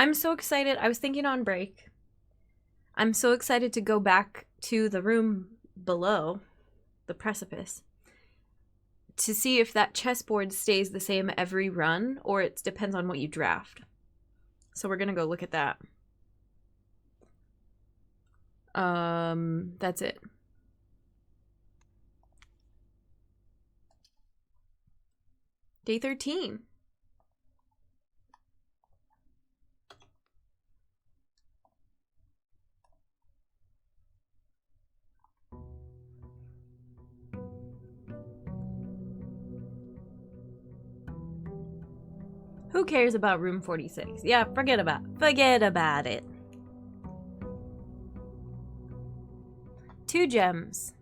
I'm so excited. I was thinking on break. I'm so excited to go back to the room below the precipice to see if that chessboard stays the same every run or it depends on what you draft. So we're gonna go look at that. That's it. Day 13. Who cares about room 46? Yeah, forget about it. 2 gems.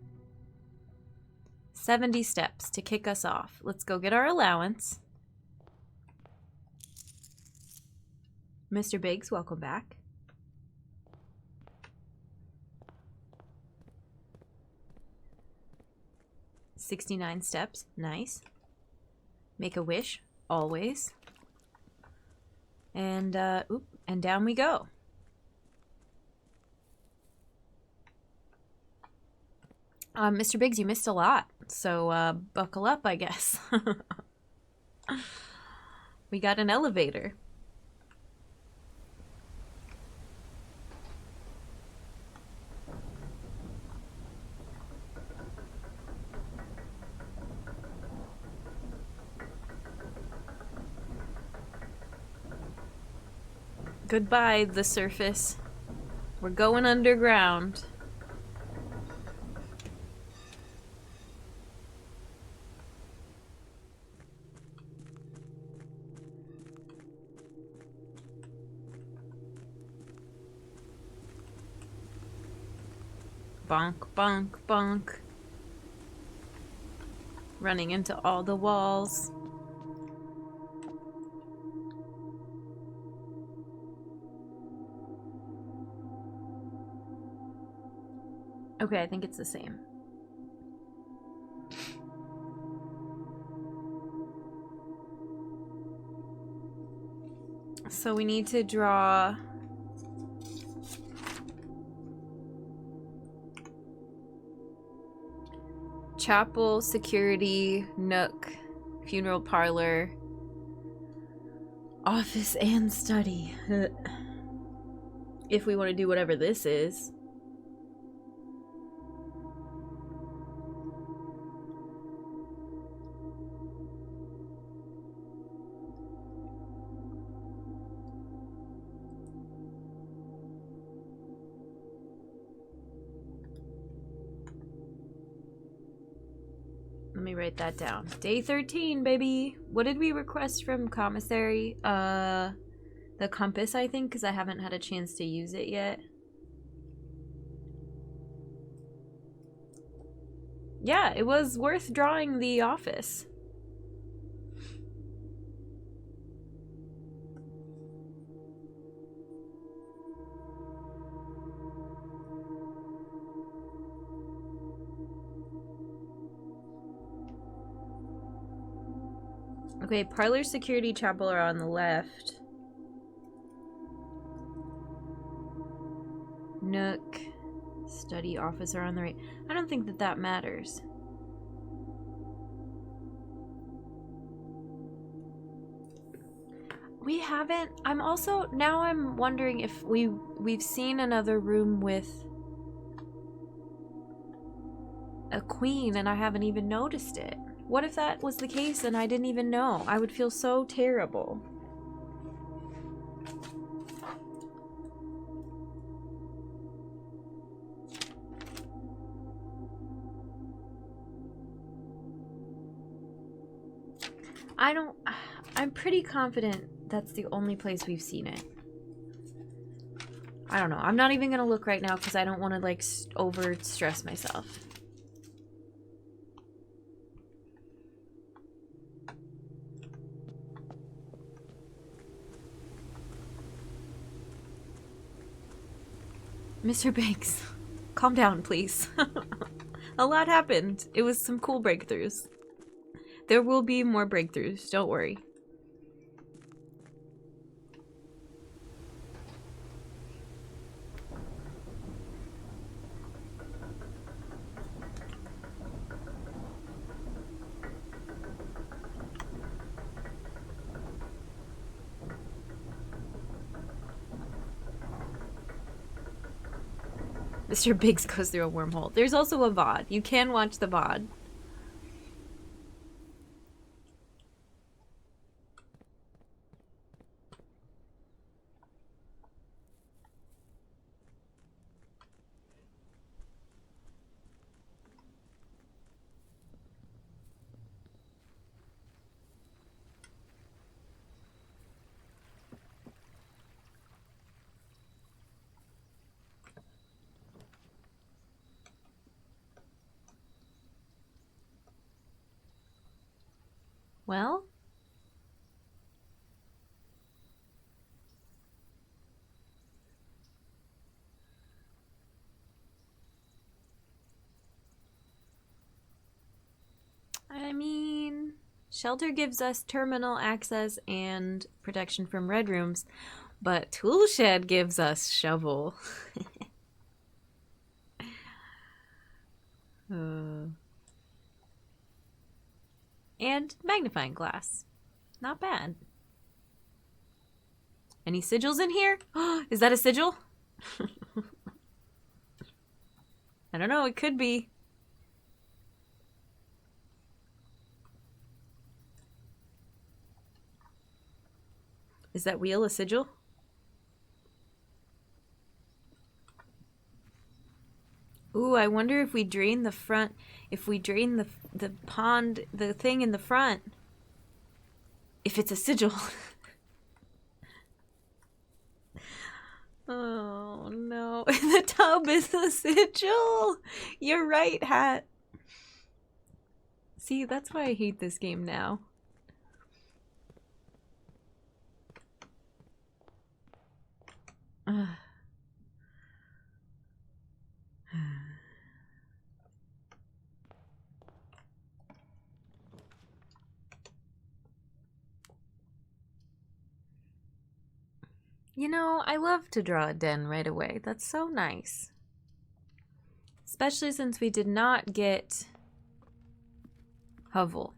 70 steps to kick us off. Let's go get our allowance. Mr. Biggs, welcome back. $69 steps. Nice. Make a wish. Always. And, and down we go. Mr. Biggs, you missed a lot, so buckle up, I guess. We got an elevator. Goodbye, the surface. We're going underground. Bonk, bonk, bonk. Running into all the walls. Okay, I think it's the same. So we need to draw chapel, security, nook, funeral parlor, office, and study. If we want to do whatever this is. Let me write that down. Day 13, baby. What did we request from commissary? The compass, I think, because I haven't had a chance to use it yet. Yeah, it was worth drawing the office. Okay, parlor, security, chapel are on the left. Nook, study, office are on the right. I don't think that that matters. We haven't. I'm also now I'm wondering if we've seen another room with a queen and I haven't even noticed it. What if that was the case and I didn't even know? I would feel so terrible. I'm pretty confident that's the only place we've seen it. I don't know. I'm not even gonna look right now because I don't want to like over stress myself. Mr. Banks, calm down, please. A lot happened. It was some cool breakthroughs. There will be more breakthroughs, don't worry. Mr. Biggs goes through a wormhole. There's also a VOD. You can watch the VOD. Well, I mean, shelter gives us terminal access and protection from red rooms, but toolshed gives us shovel. And magnifying glass. Not bad. Any sigils in here? Is that a sigil? I don't know, it could be. Is that wheel a sigil? Ooh, I wonder if we drain the front, if we drain the pond, the thing in the front, if it's a sigil. Oh no, the tub is a sigil. You're right, Hat. See, that's why I hate this game now. You know, I love to draw a den right away. That's so nice. Especially since we did not get hovel.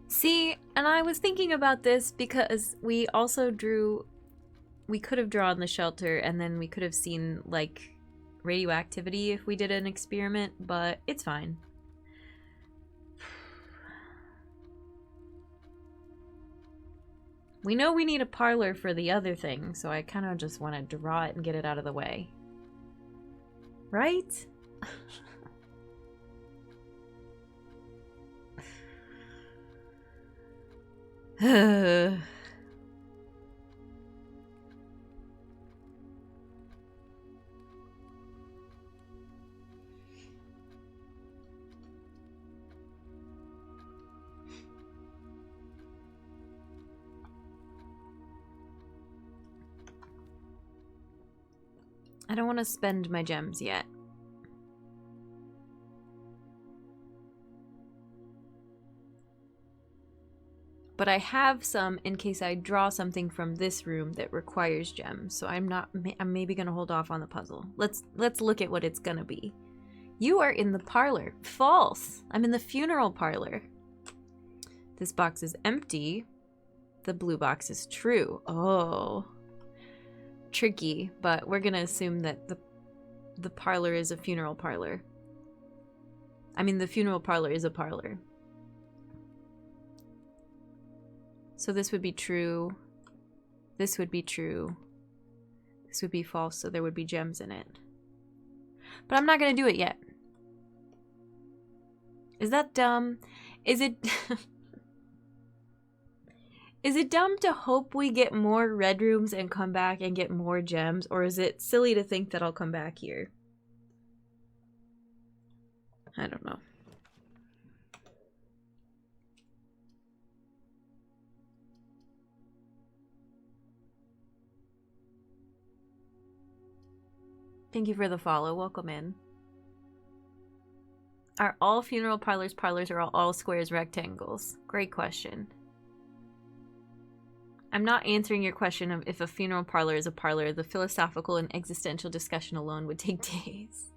See, and I was thinking about this because we also drew, we could have drawn the shelter and then we could have seen like radioactivity if we did an experiment, but it's fine. We know we need a parlor for the other thing, so I kind of just want to draw it and get it out of the way. Right? I don't want to spend my gems yet. But I have some in case I draw something from this room that requires gems. So I'm maybe gonna hold off on the puzzle. Let's look at what it's gonna be. You are in the parlor. False. I'm in the funeral parlor. This box is empty. The blue box is true. Oh. Tricky, but we're gonna assume that the parlor is a funeral parlor. I mean, the funeral parlor is a parlor. So this would be true. This would be true. This would be false, so there would be gems in it. But I'm not gonna do it yet. Is that dumb? Is it... Is it dumb to hope we get more red rooms and come back and get more gems? Or is it silly to think that I'll come back here? I don't know. Thank you for the follow. Welcome in. Are all funeral parlors parlors or are all squares rectangles? Great question. I'm not answering your question of if a funeral parlor is a parlor. The philosophical and existential discussion alone would take days.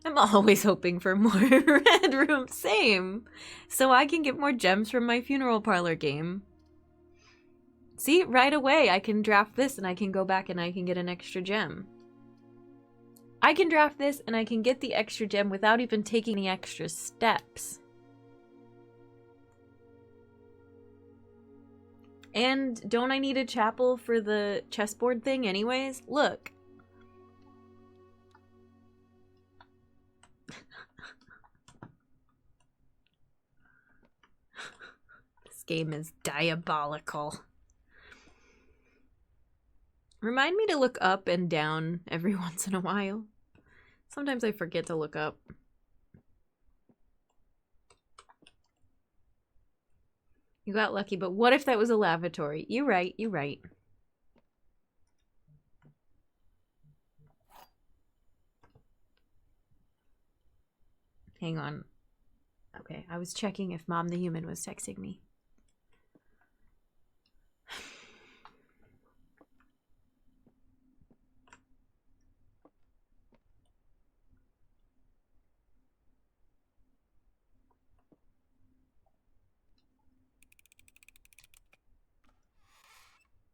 I'm always hoping for more red room. Same. So I can get more gems from my funeral parlor game. See, right away I can draft this and I can go back and I can get an extra gem. I can draft this and I can get the extra gem without even taking any extra steps. And don't I need a chapel for the chessboard thing anyways? Look. This game is diabolical. Remind me to look up and down every once in a while. Sometimes I forget to look up. You got lucky, but what if that was a lavatory? You're right, you're right. Hang on. Okay, I was checking if Mom the Human was texting me.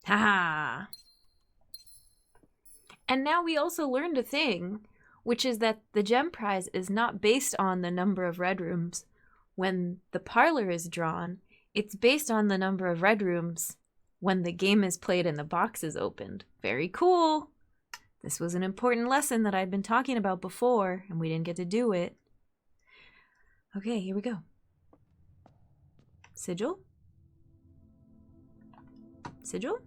Haha. And now we also learned a thing, which is that the gem prize is not based on the number of red rooms when the parlor is drawn. It's based on the number of red rooms when the game is played and the box is opened. Very cool. This was an important lesson that I'd been talking about before, and we didn't get to do it. Okay, here we go. Sigil? Sigil?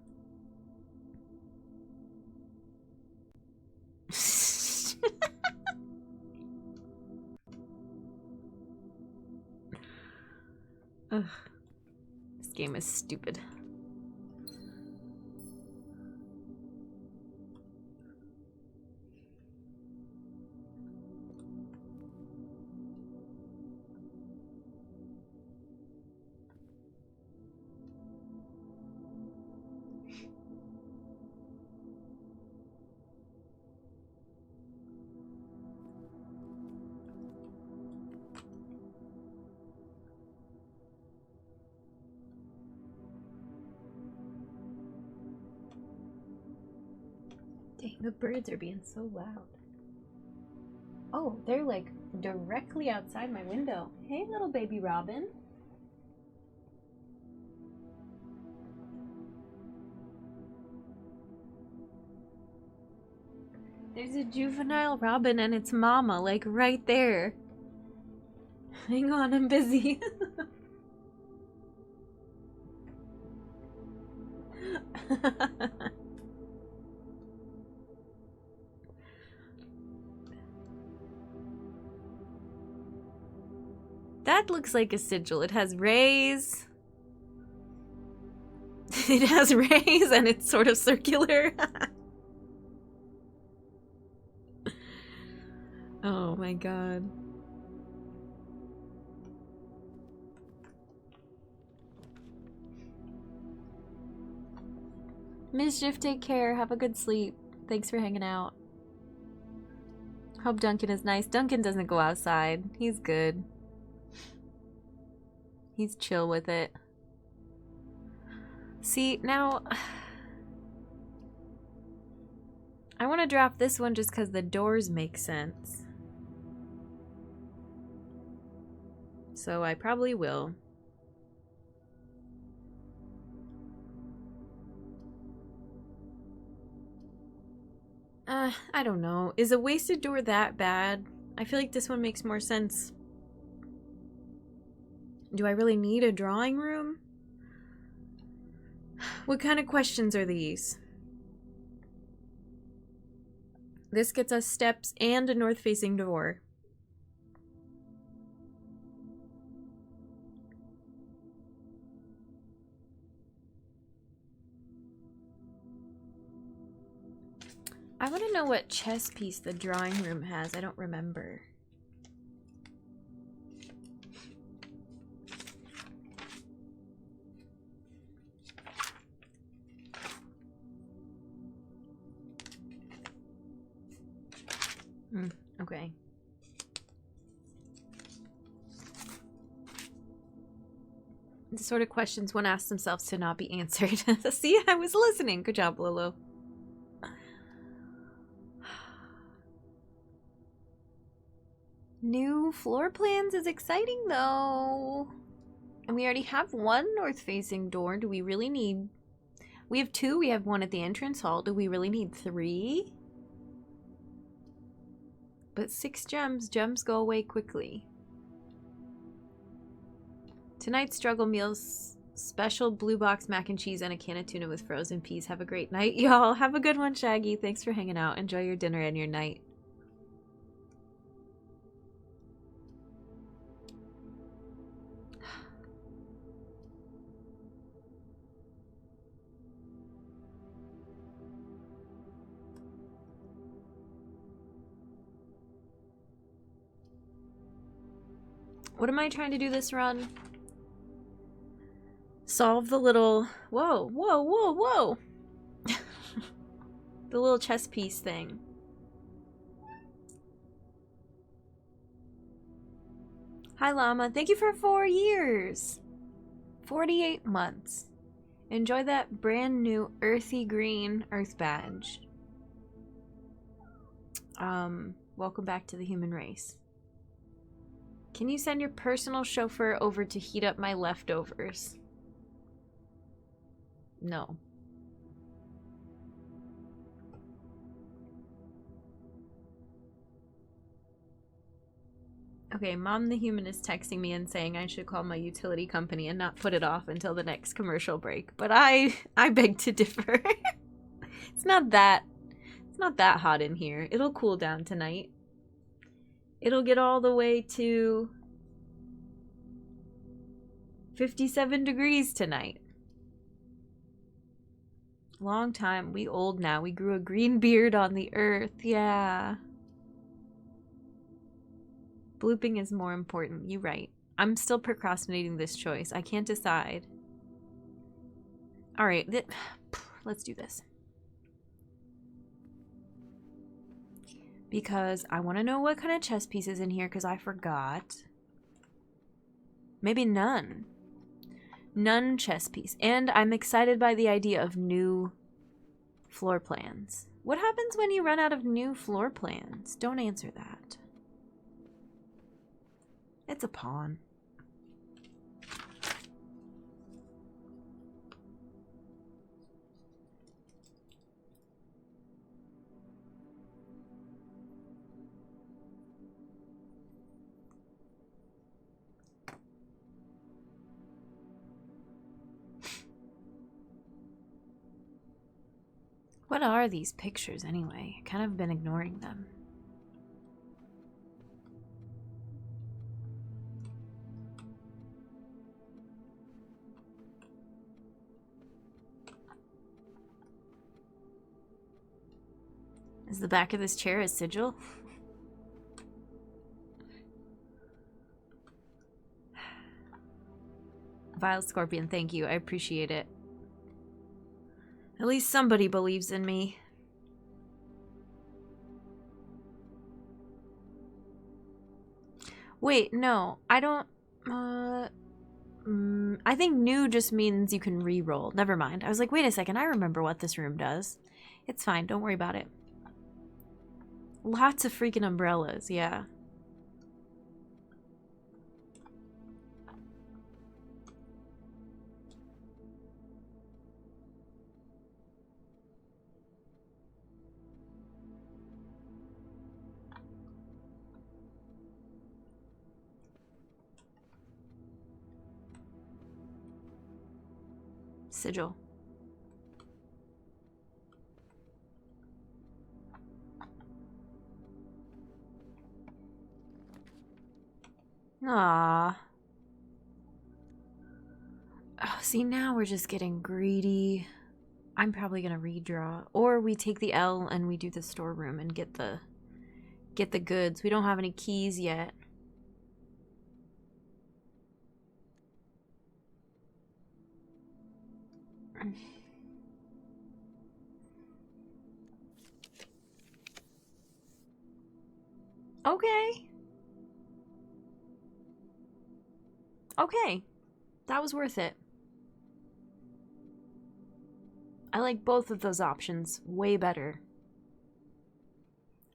Ugh. This game is stupid. Dang, the birds are being so loud. Oh, they're like directly outside my window. Hey, little baby robin. There's a juvenile robin and its mama, like right there. Hang on, I'm busy. That looks like a sigil. It has rays. It has rays and it's sort of circular. Oh my god. Mischief, take care. Have a good sleep. Thanks for hanging out. Hope Duncan is nice. Duncan doesn't go outside. He's good. He's chill with it. See, now... I want to drop this one just because the doors make sense. So I probably will. I don't know. Is a wasted door that bad? I feel like this one makes more sense. Do I really need a drawing room? What kind of questions are these? This gets us steps and a north-facing door. I want to know what chess piece the drawing room has. I don't remember. Okay. The sort of questions one asks themselves to not be answered. See, I was listening. Good job, Lolo. New floor plans is exciting, though. And we already have one north-facing door. Do we really need... We have two. We have one at the entrance hall. Do we really need 3? But 6 gems. Gems go away quickly. Tonight's struggle meals, special blue box mac and cheese and a can of tuna with frozen peas. Have a great night, y'all. Have a good one, Shaggy. Thanks for hanging out. Enjoy your dinner and your night. What am I trying to do this run? Solve the little... Whoa, whoa, whoa, whoa! The little chess piece thing. Hi, Llama. Thank you for 4 years. 48 months. Enjoy that brand new earthy green earth badge. Welcome back to the human race. Can you send your personal chauffeur over to heat up my leftovers? No. Okay, Mom the Human is texting me and saying I should call my utility company and not put it off until the next commercial break. But I beg to differ. It's not that hot in here. It'll cool down tonight. It'll get all the way to 57 degrees tonight. Long time. We old now. We grew a green beard on the earth. Yeah. Blooping is more important. You're right. I'm still procrastinating this choice. I can't decide. Alright. Let's do this. Because I want to know what kind of chess piece is in here because I forgot. Maybe none. None chess piece. And I'm excited by the idea of new floor plans. What happens when you run out of new floor plans? Don't answer that. It's a pawn. What are these pictures anyway? I kind of been ignoring them. Is the back of this chair a sigil? Vile Scorpion, thank you. I appreciate it. At least somebody believes in me. Wait, no. I don't... I think new just means you can re-roll. Never mind. I was like, wait a second. I remember what this room does. It's fine. Don't worry about it. Lots of freaking umbrellas. Yeah. Sigil. Ah. Oh, see, now we're just getting greedy. I'm probably gonna redraw. Or we take the L and we do the storeroom and get the goods. We don't have any keys yet. Okay. Okay. That was worth it. I like both of those options way better.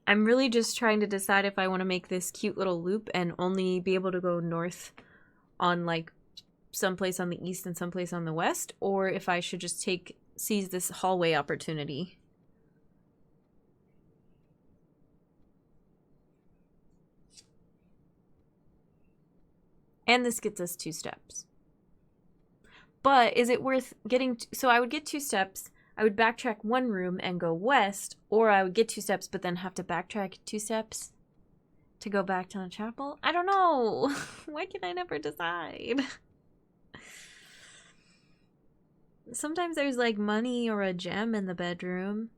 I'm really just trying to decide if I want to make this cute little loop and only be able to go north on like someplace on the east and someplace on the west, or if I should just seize this hallway opportunity. And this gets us 2 steps. But is it worth getting... So I would get 2 steps, I would backtrack 1 room and go west, or I would get 2 steps but then have to backtrack 2 steps to go back to the chapel? I don't know. Why can I never decide? Sometimes there's like money or a gem in the bedroom.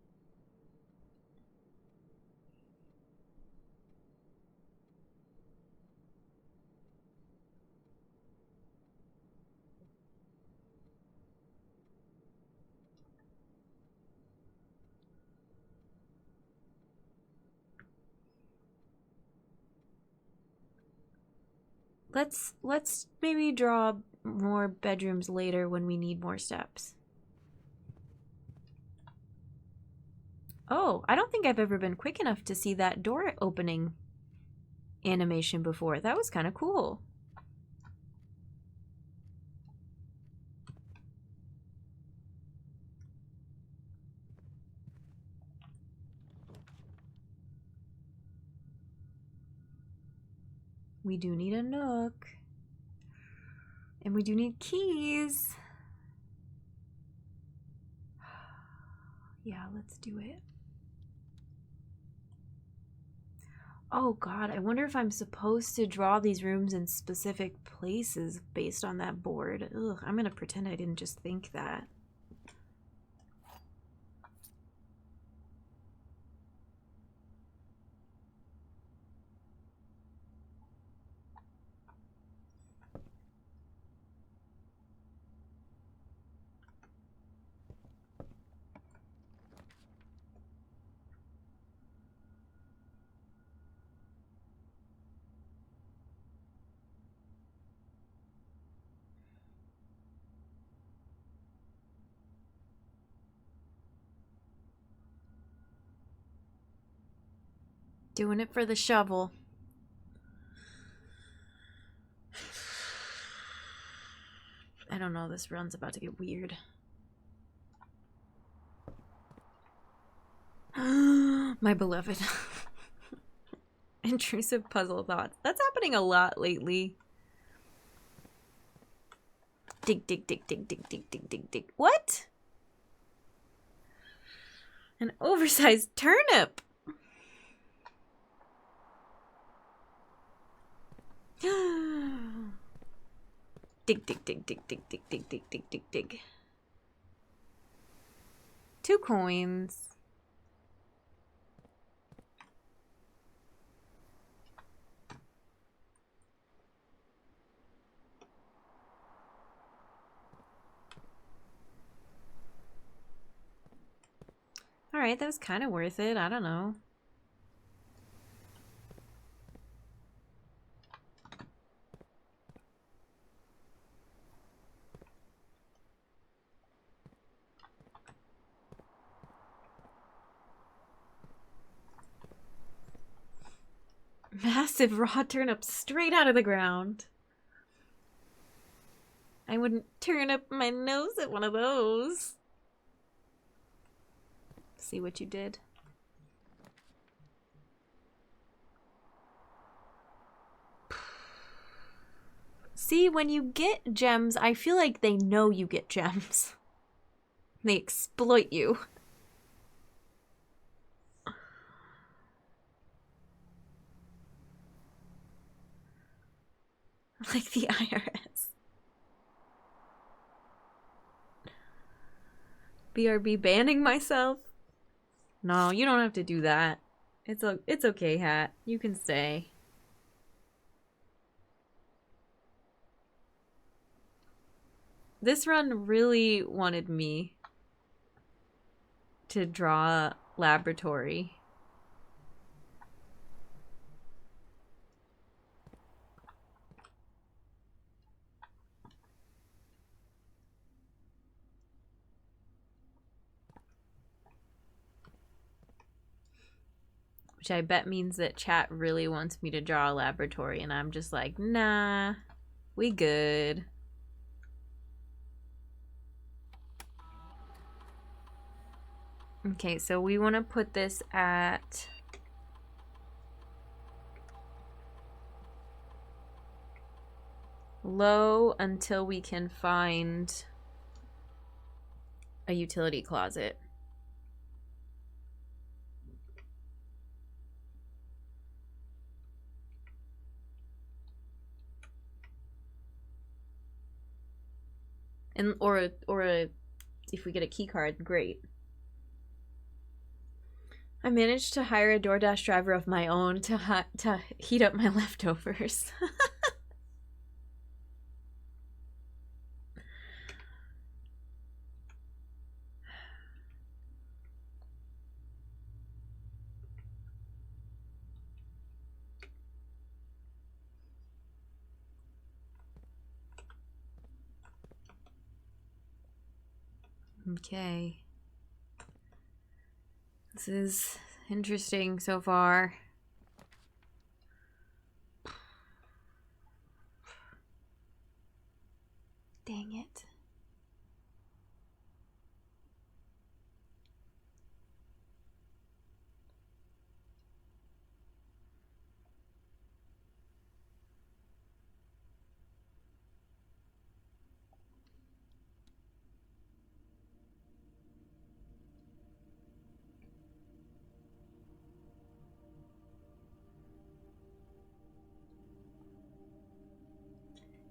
Let's maybe draw more bedrooms later when we need more steps. Oh, I don't think I've ever been quick enough to see that door opening animation before. That was kind of cool. We do need a nook. And we do need keys. Yeah, let's do it. Oh god, I wonder if I'm supposed to draw these rooms in specific places based on that board. Ugh, I'm gonna pretend I didn't just think that. Doing it for the shovel. I don't know, this run's about to get weird. My beloved. Intrusive puzzle thoughts. That's happening a lot lately. Dig, dig, dig, dig, dig, dig, dig, dig, dig. What? An oversized turnip. Dig, dig, dig, dig, dig, dig, dig, dig, dig, dig, dig. 2 coins. Alright, that was kind of worth it. I don't know. Massive raw turnip straight out of the ground. I wouldn't turn up my nose at one of those. See what you did? See, when you get gems, I feel like they know you get gems. They exploit you. Like the IRS. BRB banning myself? No, you don't have to do that. It's okay, Hat. You can stay. This run really wanted me to draw laboratory. Which I bet means that chat really wants me to draw a laboratory, and I'm just like, nah, we good. Okay, so we want to put this at low until we can find a utility closet. And or if we get a key card, great. I managed to hire a DoorDash driver of my own to heat up my leftovers. Okay. This is interesting so far. Dang it.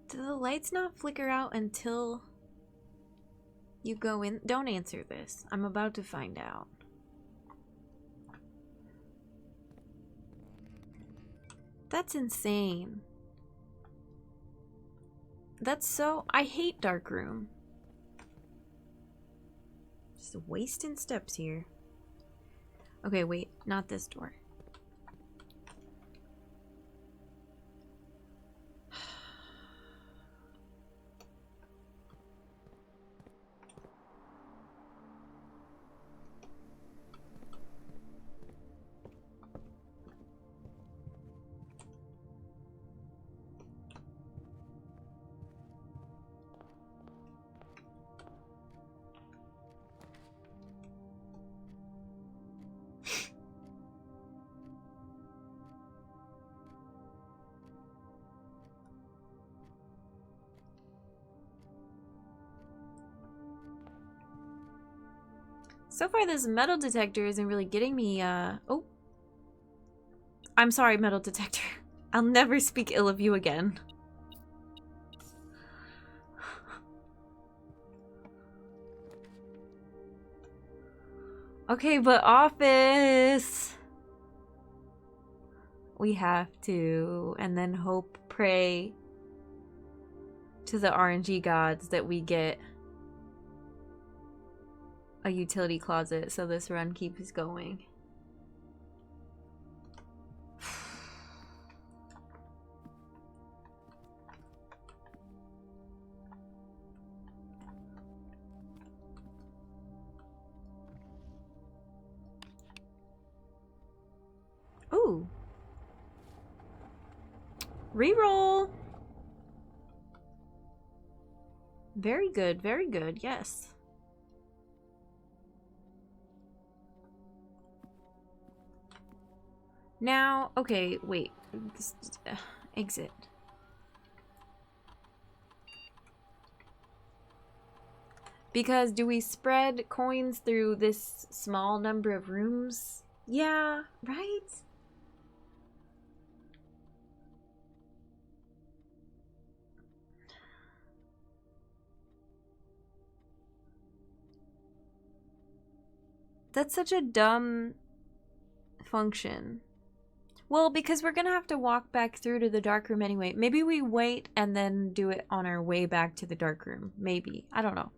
Do the lights not flicker out until you go in? Don't answer this. I'm about to find out. That's insane. That's so... I hate darkroom. Just wasting steps here. Okay, wait. Not this door. So far, this metal detector isn't really getting me, oh. I'm sorry, metal detector. I'll never speak ill of you again. Okay, but office. We have to, and then hope, pray to the RNG gods that we get a utility closet so this run keeps going. Ooh. Reroll. Very good, yes. Now, okay, wait. Exit. Because do we spread coins through this small number of rooms? Yeah, right? That's such a dumb function. Well, because we're gonna have to walk back through to the dark room anyway. Maybe we wait and then do it on our way back to the dark room. Maybe. I don't know.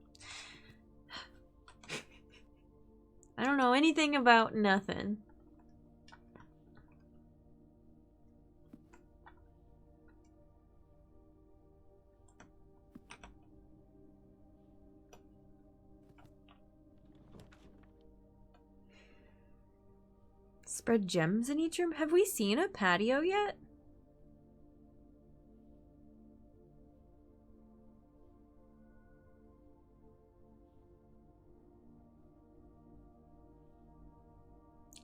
I don't know anything about nothing. Spread gems in each room? Have we seen a patio yet?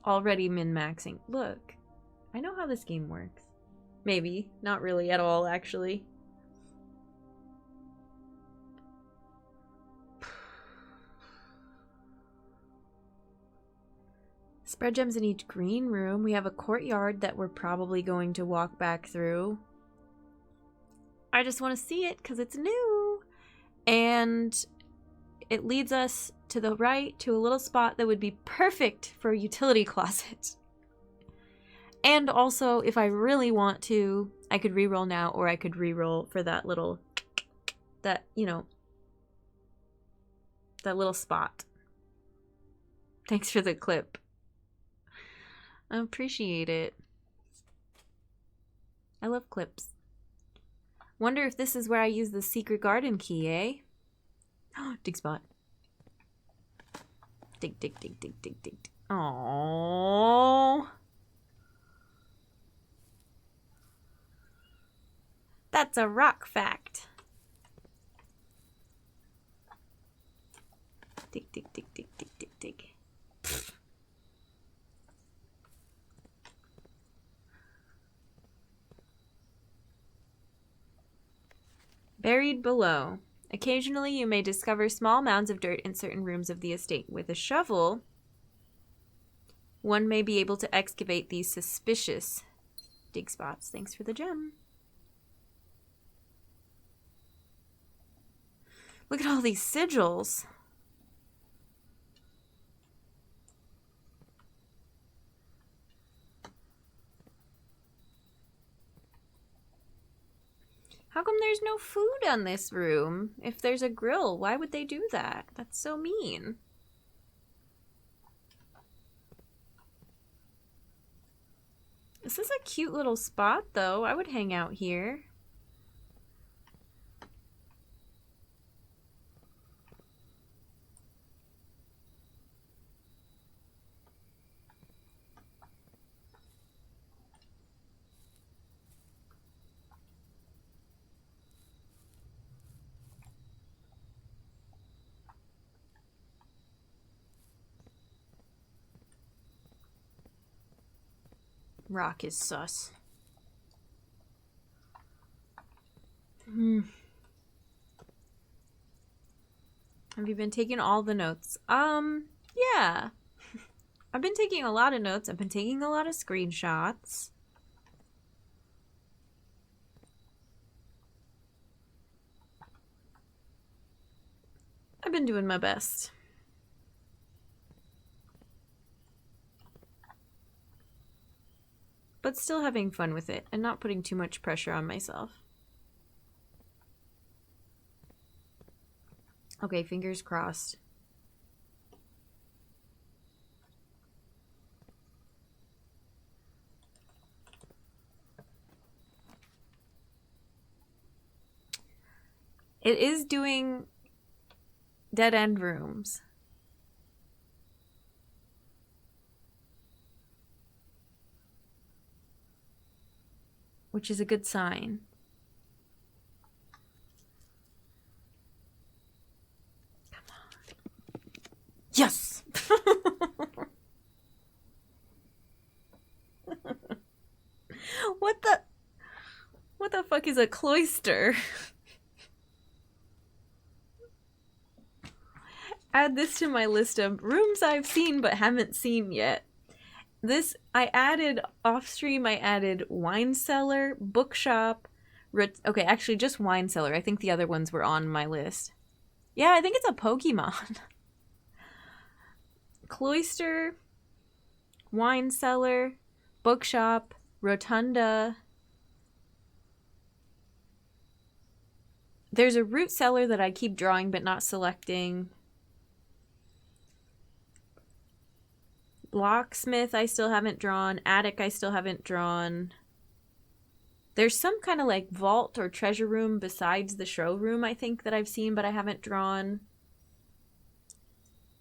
Already min-maxing. Look, I know how this game works. Maybe. Not really at all, actually. Spread gems in each green room. We have a courtyard that we're probably going to walk back through. I just want to see it because it's new. And it leads us to the right to a little spot that would be perfect for a utility closet. And also, if I really want to, I could reroll now, or I could reroll for that little, that, you know, that little spot. Thanks for the clip. I appreciate it. I love clips. Wonder if this is where I use the secret garden key, eh? Dig spot. Dig, dig, dig, dig, dig, dig. Aww. That's a rock fact. Dig, dig, dig, dig, dig, dig, dig. Buried below. Occasionally, you may discover small mounds of dirt in certain rooms of the estate. With a shovel, one may be able to excavate these suspicious dig spots. Thanks for the gem. Look at all these sigils. How come there's no food on this room? If there's a grill, why would they do that? That's so mean. This is a cute little spot, though. I would hang out here. Rock is sus. Have you been taking all the notes? Yeah. I've been taking a lot of notes. I've been taking a lot of screenshots. I've been doing my best. But still having fun with it and not putting too much pressure on myself. Okay, fingers crossed. It is doing dead end rooms. Which is a good sign. Come on. Yes! What the fuck is a cloister? Add this to my list of rooms I've seen but haven't seen yet. This, I added off stream, I added wine cellar, bookshop, okay, actually just wine cellar. I think the other ones were on my list. Yeah, I think it's a Pokemon. Cloister, wine cellar, bookshop, rotunda. There's a root cellar that I keep drawing but not selecting. Locksmith I still haven't drawn. Attic I still haven't drawn. There's some kind of like vault or treasure room besides the showroom I think that I've seen but I haven't drawn.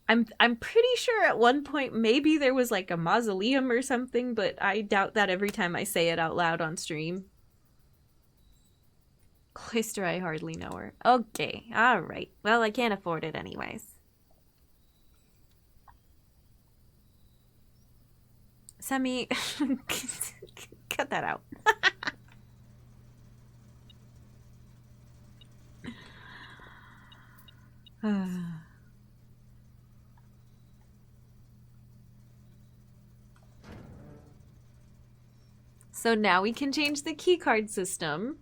I'm pretty sure at one point maybe there was like a mausoleum or something, but I doubt that every time I say it out loud on stream. Cloister, I hardly know her. Okay, alright. Well, I can't afford it anyways. Semi... Cut that out. So now we can change the keycard system.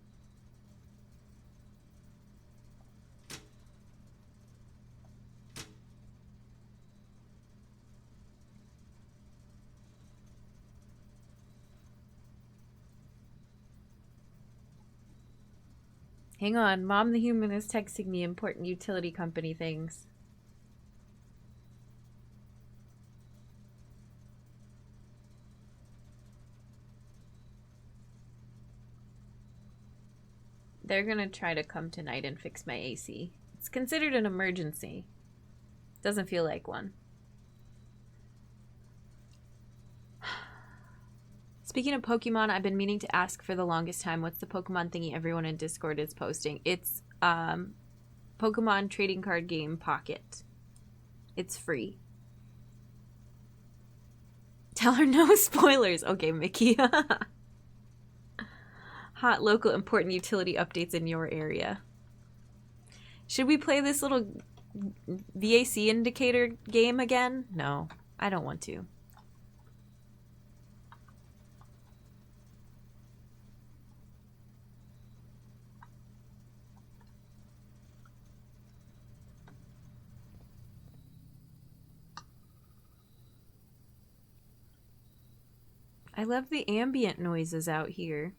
Hang on, Mom the Human is texting me important utility company things. They're gonna try to come tonight and fix my AC. It's considered an emergency. Doesn't feel like one. Speaking of Pokemon, I've been meaning to ask for the longest time, what's the Pokemon thingy everyone in Discord is posting? It's Pokemon trading card game Pocket. It's free. Tell her no spoilers. Okay, Mickey. Hot local important utility updates in your area. Should we play this little VAC indicator game again? No, I don't want to. I love the ambient noises out here.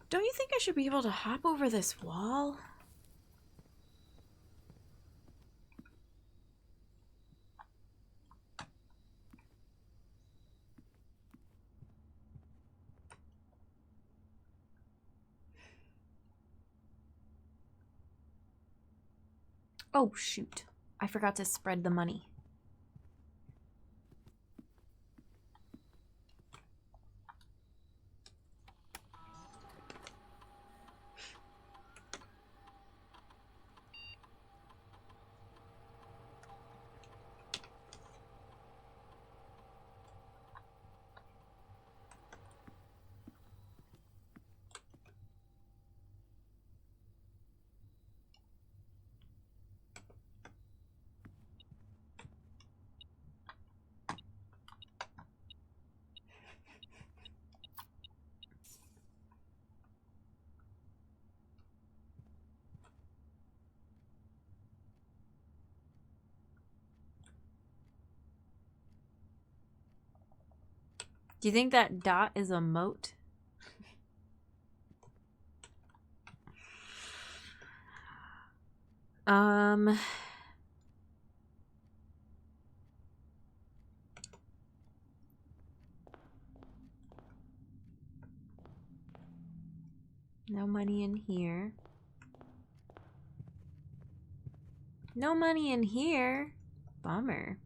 Don't you think I should be able to hop over this wall? Oh, shoot. I forgot to spread the money. Do you think that dot is a moat? No money in here. No money in here. Bummer.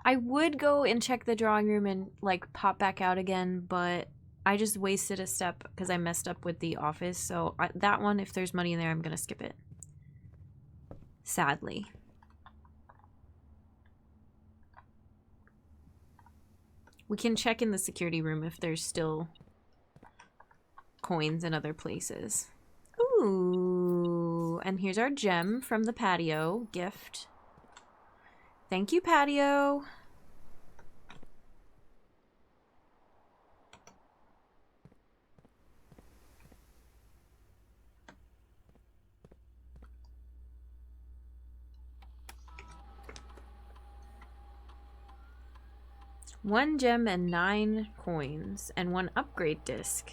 I would go and check the drawing room and like pop back out again, but I just wasted a step because I messed up with the office. So that one, if there's money in there, I'm gonna skip it. Sadly. We can check in the security room if there's still coins in other places. Ooh, and here's our gem from the patio gift. Thank you, patio. One gem and 9 coins and 1 upgrade disc.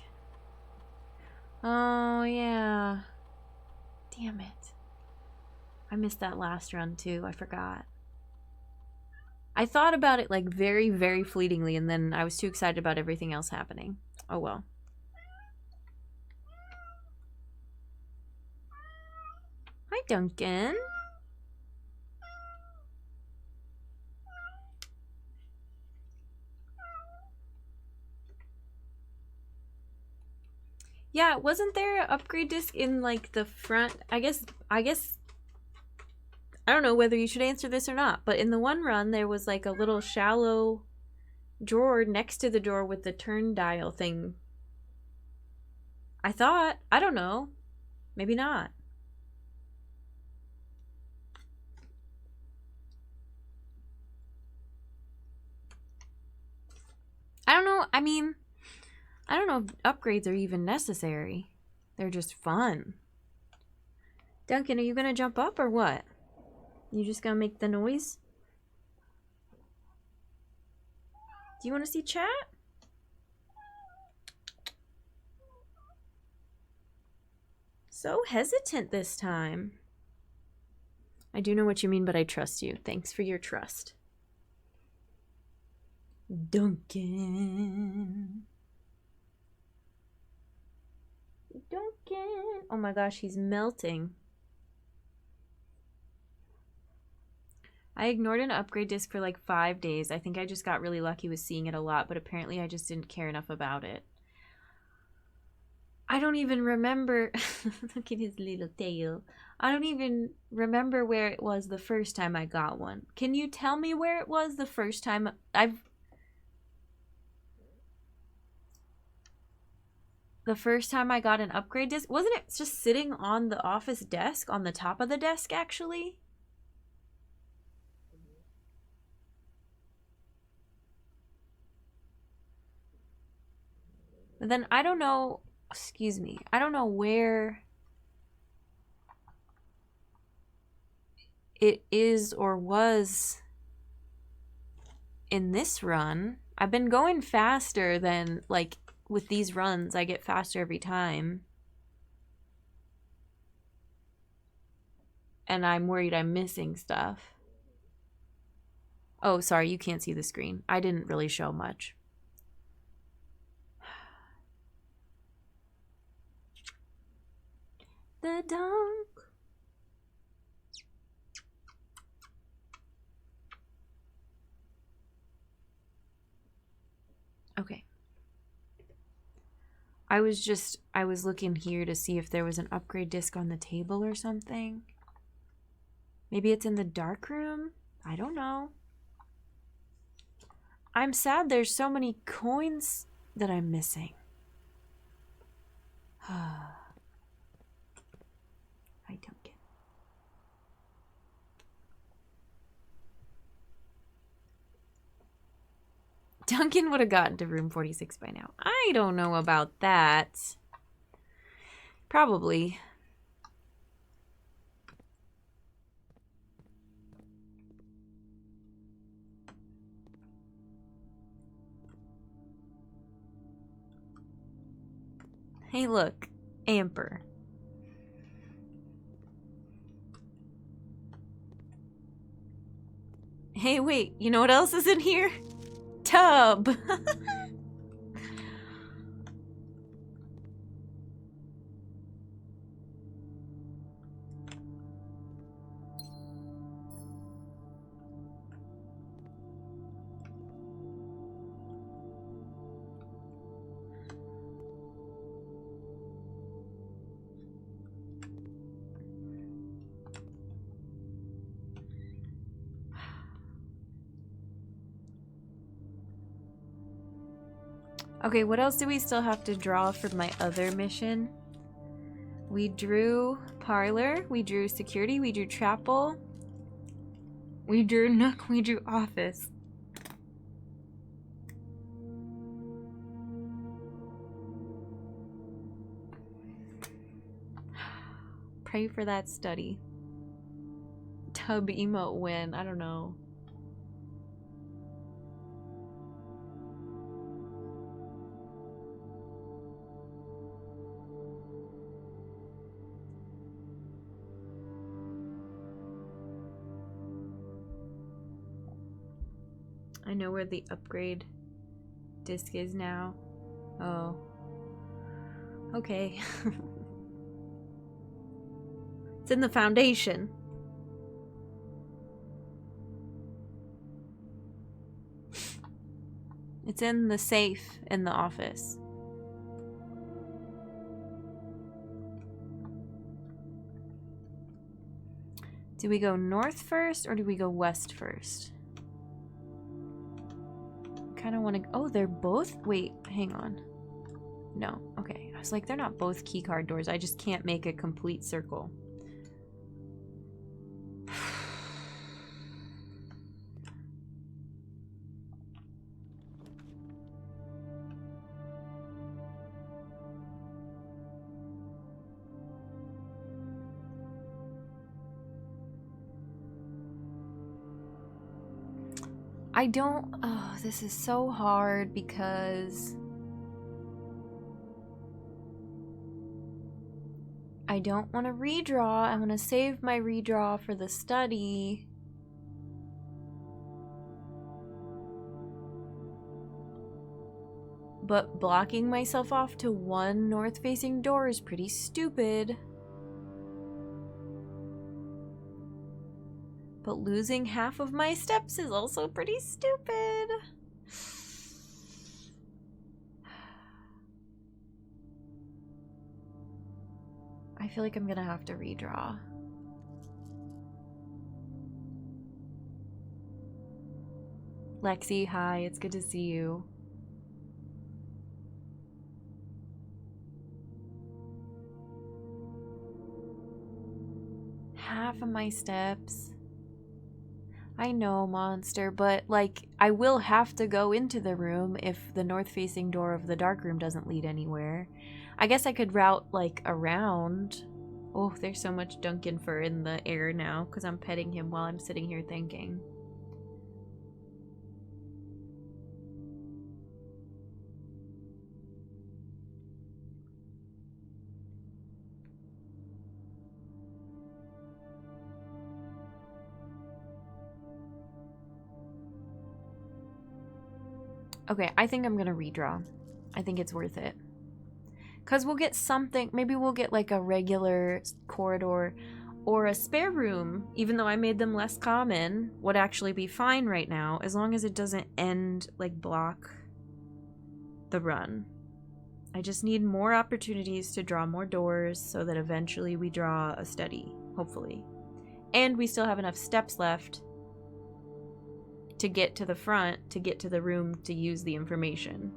Oh, yeah. Damn it. I missed that last run too. I forgot. I thought about it like very, very fleetingly, and then I was too excited about everything else happening. Oh well. Duncan. Yeah, wasn't there an upgrade disc in like the front? I guess I don't know whether you should answer this or not, but in the one run there was like a little shallow drawer next to the door with the turn dial thing. I thought, I don't know. Maybe not. I don't know. I mean, I don't know if upgrades are even necessary. They're just fun. Duncan, are you gonna jump up or what? You just gonna make the noise? Do you want to see chat? So hesitant this time. I do know what you mean, but I trust you. Thanks for your trust. Duncan. Duncan. Oh my gosh, he's melting. I ignored an upgrade disc for like 5 days. I think I just got really lucky with seeing it a lot, but apparently I just didn't care enough about it. I don't even remember. Look at his little tail. I don't even remember where it was the first time I got one. Can you tell me where it was the first time the first time I got an upgrade disc? Wasn't it just sitting on the office desk, on the top of the desk actually? But then I don't know, excuse me, I don't know where it is or was in this run. I've been going faster than, like, with these runs. I get faster every time. And I'm worried I'm missing stuff. Oh, sorry, you can't see the screen. I didn't really show much. The dunk. Okay. I was looking here to see if there was an upgrade disc on the table or something. Maybe it's in the dark room? I don't know. I'm sad there's so many coins that I'm missing. I don't get it. Duncan would have gotten to room 46 by now. I don't know about that. Probably. Hey, look. Amper. Hey, wait. You know what else is in here? Tub. Okay, what else do we still have to draw for my other mission? We drew parlor, we drew security, we drew chapel, we drew nook, we drew office. Pray for that study. Tub emote win, I don't know. I know where the upgrade disc is now. Oh. Okay. It's in the foundation. It's in the safe in the office. Do we go north first or do we go west first? Kind of want to... Oh, they're both... Wait, hang on. No, okay. I was like, they're not both keycard doors. I just can't make a complete circle. I don't... Oh, this is so hard because... I don't want to redraw. I want to save my redraw for the study. But blocking myself off to one north-facing door is pretty stupid. But losing half of my steps is also pretty stupid. I feel like I'm gonna have to redraw. Lexi, hi, it's good to see you. Half of my steps. I know, monster, but like I will have to go into the room if the north-facing door of the dark room doesn't lead anywhere. I guess I could route like around. Oh, there's so much Duncan fur in the air now because I'm petting him while I'm sitting here thinking. Okay, I think I'm gonna redraw. I think it's worth it. Because we'll get something, maybe we'll get like a regular corridor or a spare room, even though I made them less common, would actually be fine right now, as long as it doesn't end, like block the run. I just need more opportunities to draw more doors so that eventually we draw a study, hopefully. And we still have enough steps left to get to the front, to get to the room to use the information.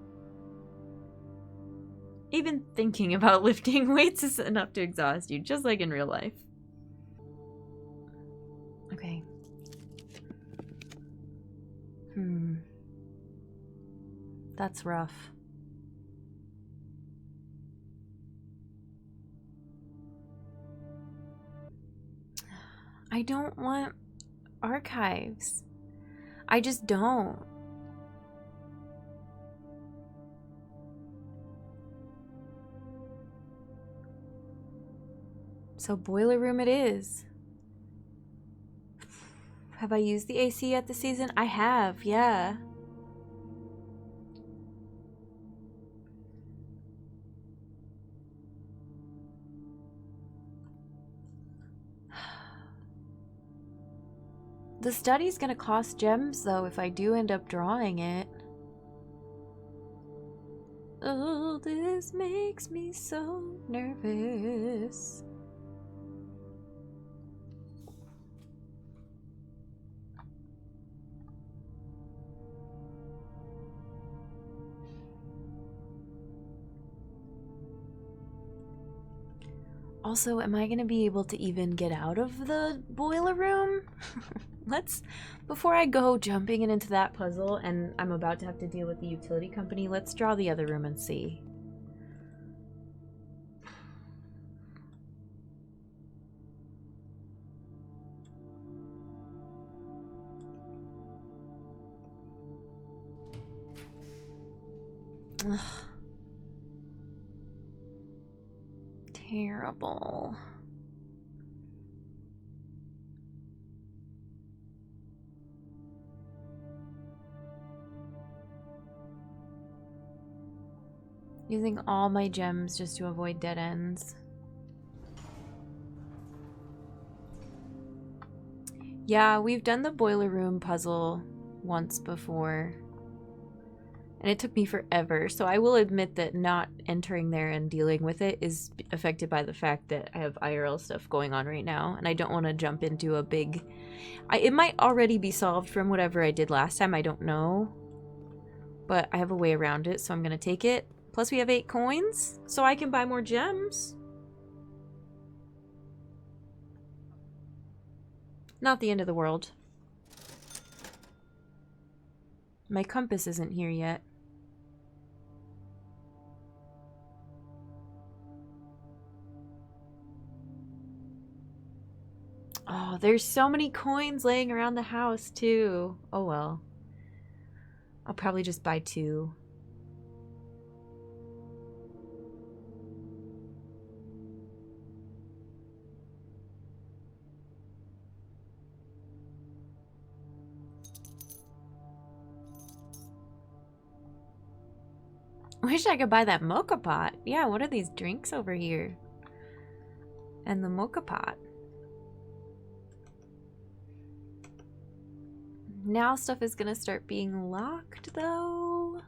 Even thinking about lifting weights is enough to exhaust you, just like in real life. Okay. That's rough. I don't want archives. I just don't. So boiler room it is. Have I used the AC yet this season? I have, yeah. The study's gonna cost gems though if I do end up drawing it. Oh, this makes me so nervous. Also, am I gonna be able to even get out of the boiler room? Before I go jumping into that puzzle and I'm about to have to deal with the utility company, let's draw the other room and see. Ugh. Terrible. Using all my gems just to avoid dead ends. Yeah, we've done the boiler room puzzle once before. And it took me forever, so I will admit that not entering there and dealing with it is affected by the fact that I have IRL stuff going on right now, and I don't want to jump into a big... it might already be solved from whatever I did last time, I don't know. But I have a way around it, so I'm going to take it. Plus we have 8 coins, so I can buy more gems. Not the end of the world. My compass isn't here yet. Oh, there's so many coins laying around the house, too. Oh, well. I'll probably just buy 2. Wish I could buy that mocha pot. Yeah, what are these drinks over here? And the mocha pot. Now stuff is gonna start being locked, though.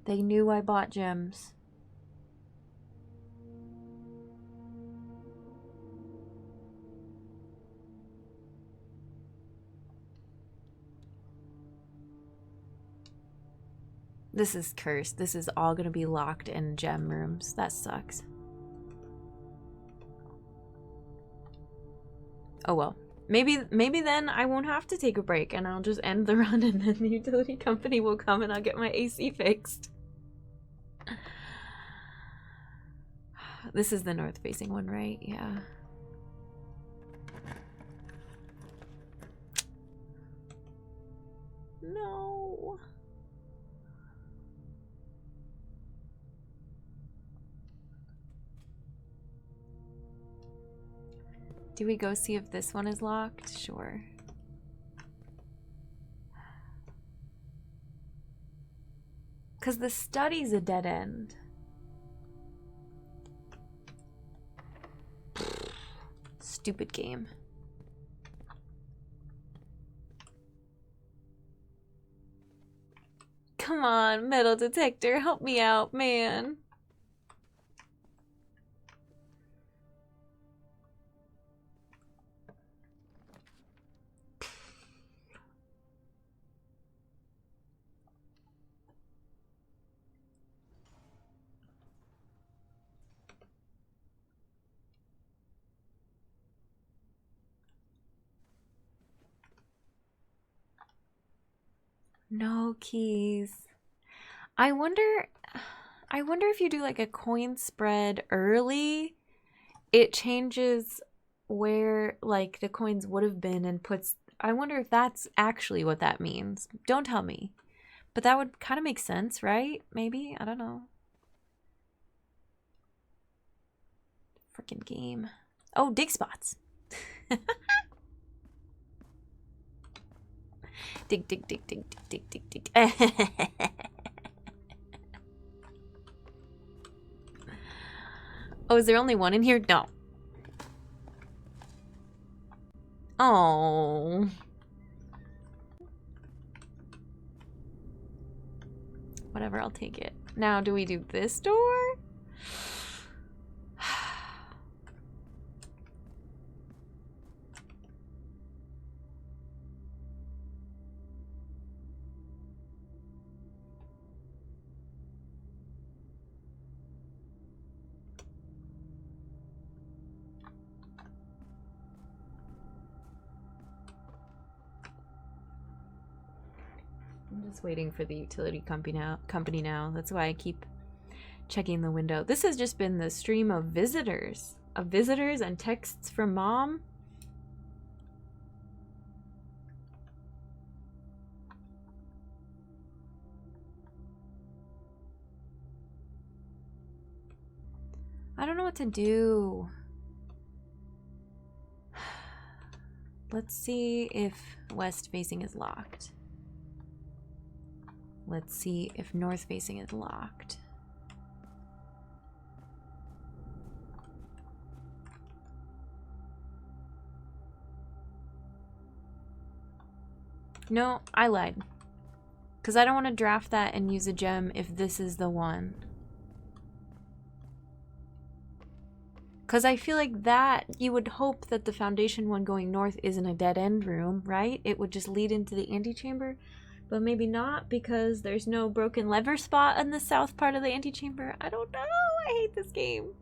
They knew I bought gems. This is cursed. This is all gonna be locked in gem rooms. That sucks. Oh well. Maybe then I won't have to take a break and I'll just end the run and then the utility company will come and I'll get my AC fixed. This is the north facing one, right? Yeah. No. Do we go see if this one is locked? Sure. Because the study's a dead end. Stupid game. Come on, metal detector, help me out, man. No keys. I wonder if you do like a coin spread early, it changes where like the coins would have been and puts, I wonder if that's actually what that means. Don't tell me. But that would kind of make sense, right? Maybe? I don't know. Freaking game. Oh, dig spots. Dig, dig, dig, dig, dig, dig, dig, dig. Oh, is there only one in here? No. Oh. Whatever, I'll take it. Now, do we do this door? I'm just waiting for the utility company now. That's why I keep checking the window. This has just been the stream of visitors and texts from mom. I don't know what to do. Let's see if west facing is locked. Let's see if north facing is locked. No, I lied. Because I don't want to draft that and use a gem if this is the one. Because I feel like that, you would hope that the foundation one going north isn't a dead-end room, right? It would just lead into the antechamber. But maybe not, because there's no broken lever spot in the south part of the antechamber. I don't know. I hate this game.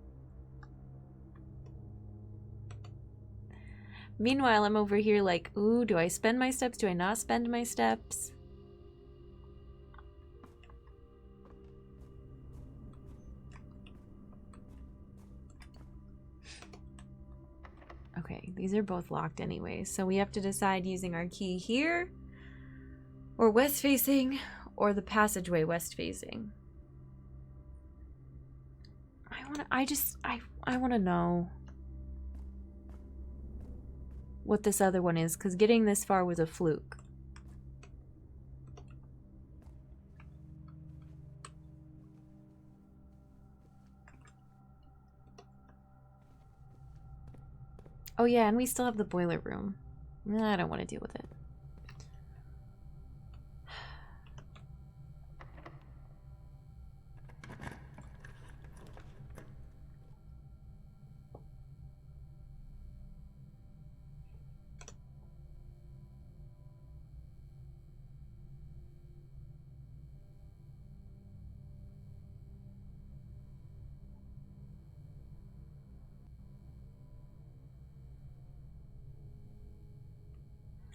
Meanwhile, I'm over here like, ooh, do I spend my steps? Do I not spend my steps? Okay, these are both locked anyway, so we have to decide using our key here, or west facing, or the passageway west facing. I want to know what this other one is, because getting this far was a fluke. Oh yeah, and we still have the boiler room. I don't want to deal with it.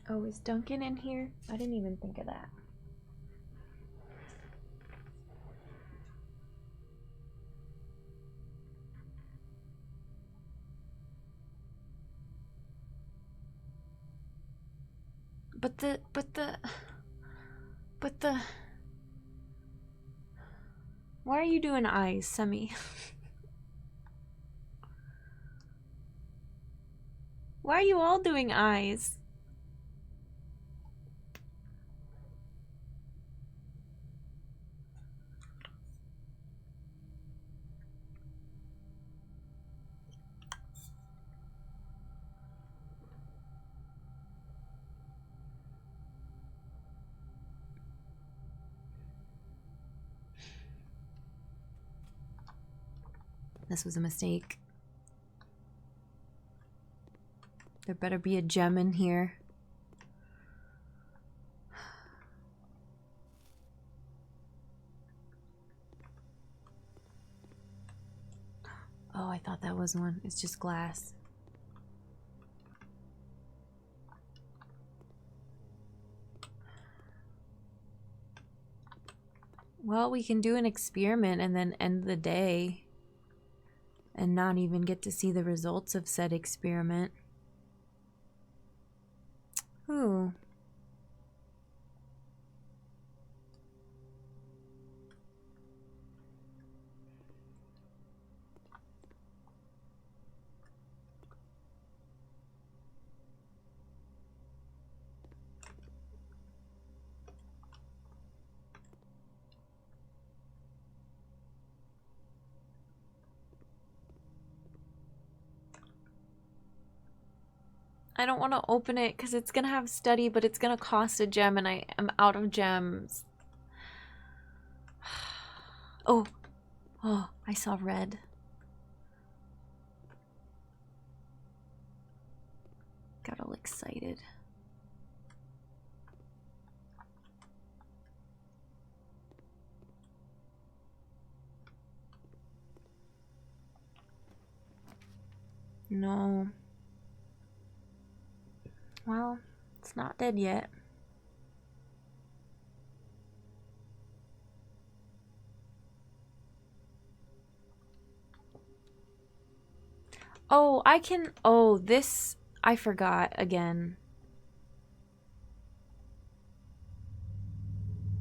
Oh, is Duncan in here? I didn't even think of that. But the... Why are you doing eyes, Semi? Why are you all doing eyes? This was a mistake. There better be a gem in here. Oh, I thought that was one. It's just glass. Well, we can do an experiment and then end the day and not even get to see the results of said experiment. Ooh. I don't want to open it because it's going to have study, but it's going to cost a gem and I am out of gems. Oh, I saw red. Got all excited. No. Well, it's not dead yet. Oh, I can... Oh, this... I forgot again.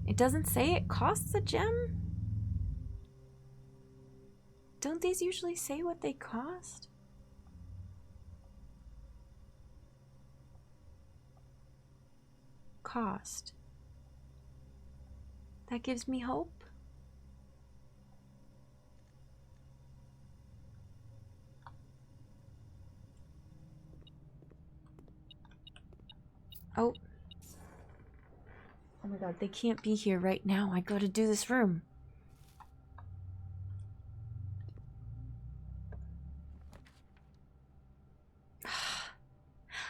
It doesn't say it costs a gem? Don't these usually say what they cost? cost. That gives me hope. Oh. Oh my god, they can't be here right now. I gotta do this room.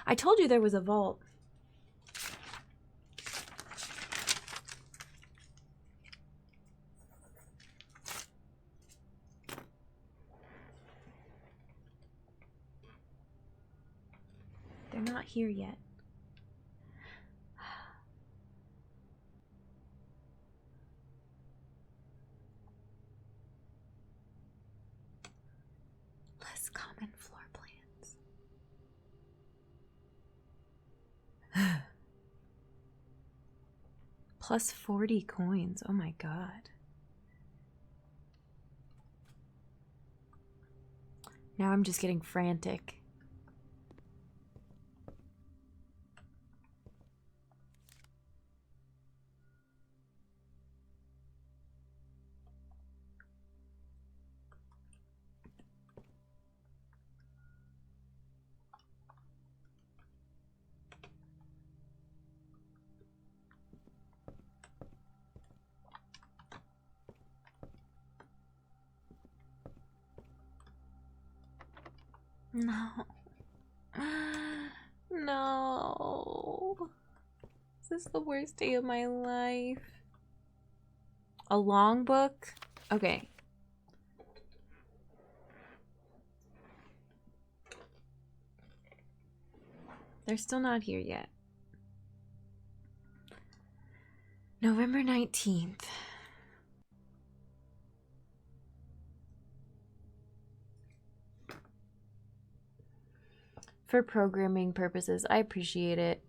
I told you there was a vault. They're not here yet. Less common floor plans. Plus 40 coins. Oh my god. Now I'm just getting frantic. No. No. This is the worst day of my life. A long book? Okay. They're still not here yet. November 19th. For programming purposes, I appreciate it.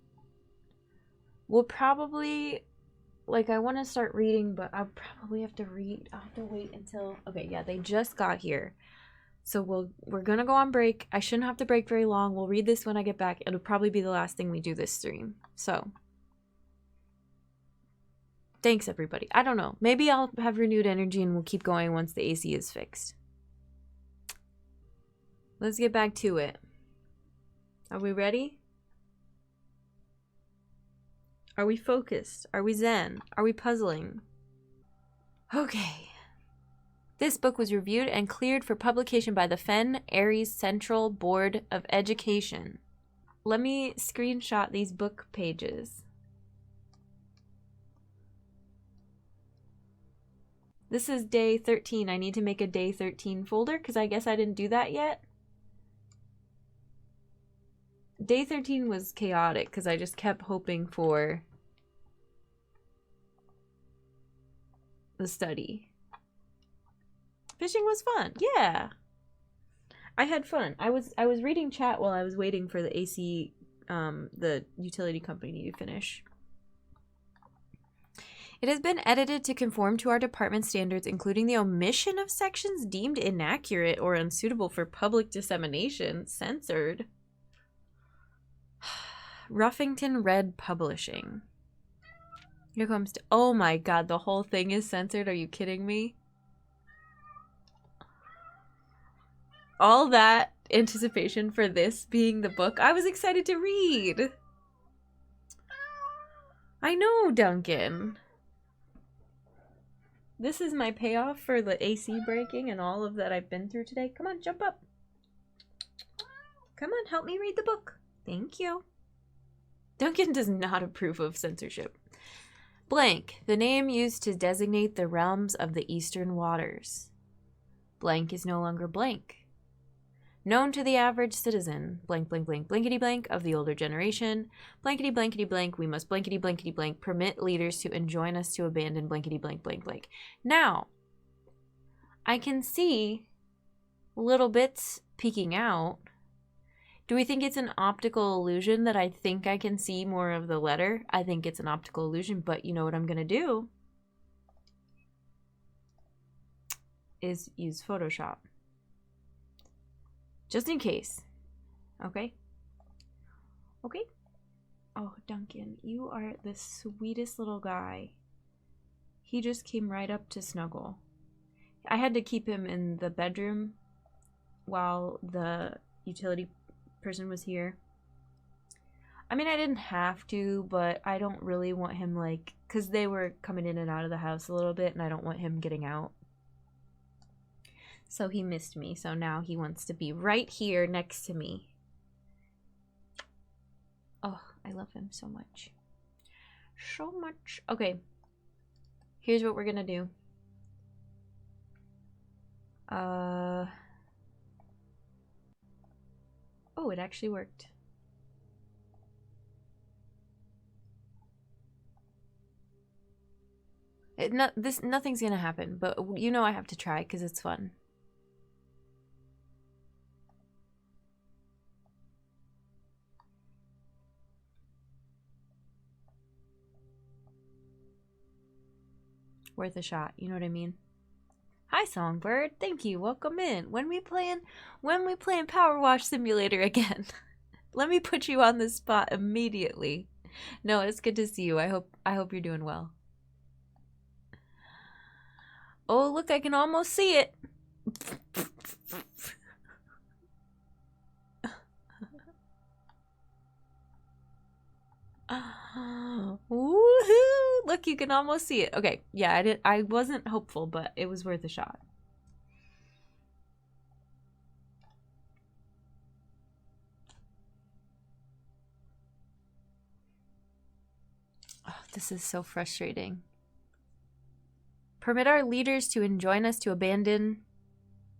We'll probably, like, I want to start reading, but I'll probably have to read. I'll have to wait until, okay, yeah, they just got here. So we're going to go on break. I shouldn't have to break very long. We'll read this when I get back. It'll probably be the last thing we do this stream. So thanks, everybody. I don't know. Maybe I'll have renewed energy and we'll keep going once the AC is fixed. Let's get back to it. Are we ready? Are we focused? Are we zen? Are we puzzling? Okay. This book was reviewed and cleared for publication by the Fen Aries Central Board of Education. Let me screenshot these book pages. This is day 13. I need to make a day 13 folder because I guess I didn't do that yet. Day 13 was chaotic because I just kept hoping for the study. Fishing was fun. Yeah. I had fun. I was reading chat while I was waiting for the AC, the utility company to finish. It has been edited to conform to our department standards, including the omission of sections deemed inaccurate or unsuitable for public dissemination. Censored. Ruffington Red Publishing. Here comes to, oh my god, the whole thing is censored. Are you kidding me? All that anticipation for this being the book I was excited to read. I know, Duncan. This is my payoff for the AC breaking and all of that I've been through today. Come on, jump up. Come on, help me read the book. Thank you. Duncan does not approve of censorship. Blank, the name used to designate the realms of the eastern waters. Blank is no longer blank. Known to the average citizen, blank, blank, blank, blankety blank of the older generation, blankety blankety blank, we must blankety blankety blank permit leaders to enjoin us to abandon blankety blank blank blank. Now, I can see little bits peeking out. Do we think it's an optical illusion that I think I can see more of the letter? I think it's an optical illusion, but you know what I'm going to do? Is use Photoshop. Just in case. Okay? Okay? Oh, Duncan, you are the sweetest little guy. He just came right up to snuggle. I had to keep him in the bedroom while the utility person was here. I mean, I didn't have to, but I don't really want him, like, because they were coming in and out of the house a little bit, and I don't want him getting out. So he missed me, so now he wants to be right here next to me. Oh, I love him so much. So much. Okay. Here's what we're gonna do. Oh, it actually worked. Nothing's gonna happen, but you know I have to try because it's fun. Worth a shot, you know what I mean? Hi, Songbird. Thank you. Welcome in. When we playing Power Wash Simulator again? Let me put you on the spot immediately. No, it's good to see you. I hope you're doing well. Oh, look, I can almost see it. Woohoo! Look, you can almost see it. Okay, yeah, I wasn't hopeful, but it was worth a shot. Oh, this is so frustrating. Permit our leaders to enjoin us to abandon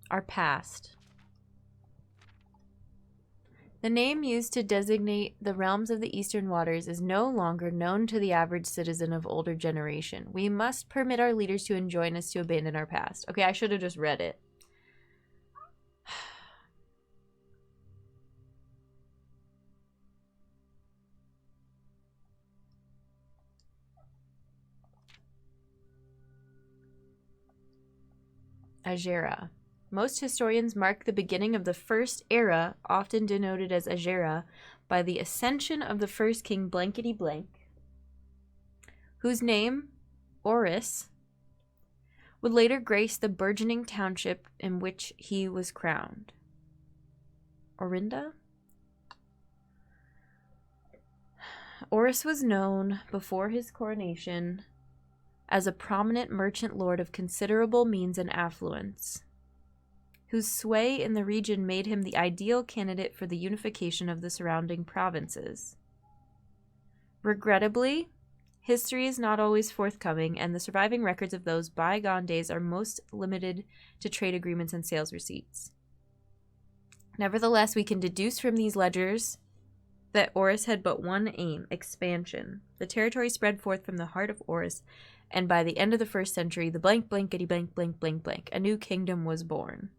our past. The name used to designate the realms of the Eastern Waters is no longer known to the average citizen of older generation. We must permit our leaders to enjoin us to abandon our past. Okay, I should have just read it. Agera. Most historians mark the beginning of the first era, often denoted as Agera, by the ascension of the first king blankety blank, whose name, Oris, would later grace the burgeoning township in which he was crowned. Orinda? Oris was known, before his coronation, as a prominent merchant lord of considerable means and affluence, whose sway in the region made him the ideal candidate for the unification of the surrounding provinces. Regrettably, history is not always forthcoming, and the surviving records of those bygone days are most limited to trade agreements and sales receipts. Nevertheless, we can deduce from these ledgers that Oris had but one aim: expansion. The territory spread forth from the heart of Oris, and by the end of the 1st century, the blank blankety blank blank blank blank, a new kingdom was born.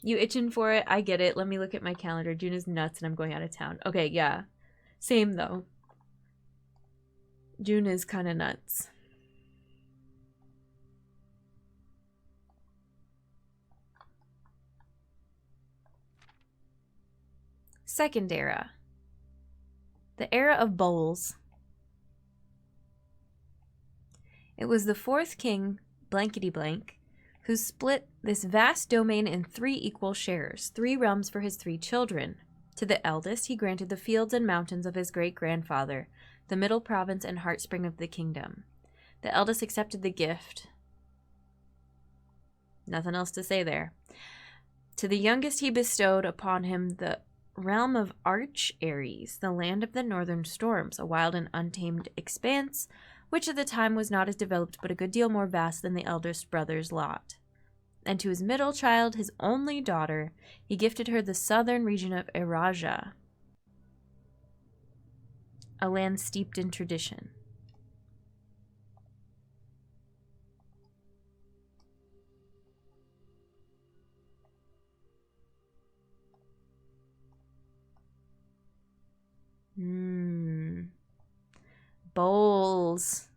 You itching for it? I get it. Let me look at my calendar. June is nuts and I'm going out of town. Okay, yeah. Same though. June is kind of nuts. Second era. The era of bowls. It was the 4th king, blankety blank, who split this vast domain in 3 equal shares, 3 realms for his 3 children. To the eldest, he granted the fields and mountains of his great-grandfather, the middle province and heartspring of the kingdom. The eldest accepted the gift. Nothing else to say there. To the youngest, he bestowed upon him the realm of Arch Ares, the land of the northern storms, a wild and untamed expanse, which at the time was not as developed but a good deal more vast than the eldest brother's lot. And to his middle child, his only daughter, he gifted her the southern region of Eraja, a land steeped in tradition. Bowls.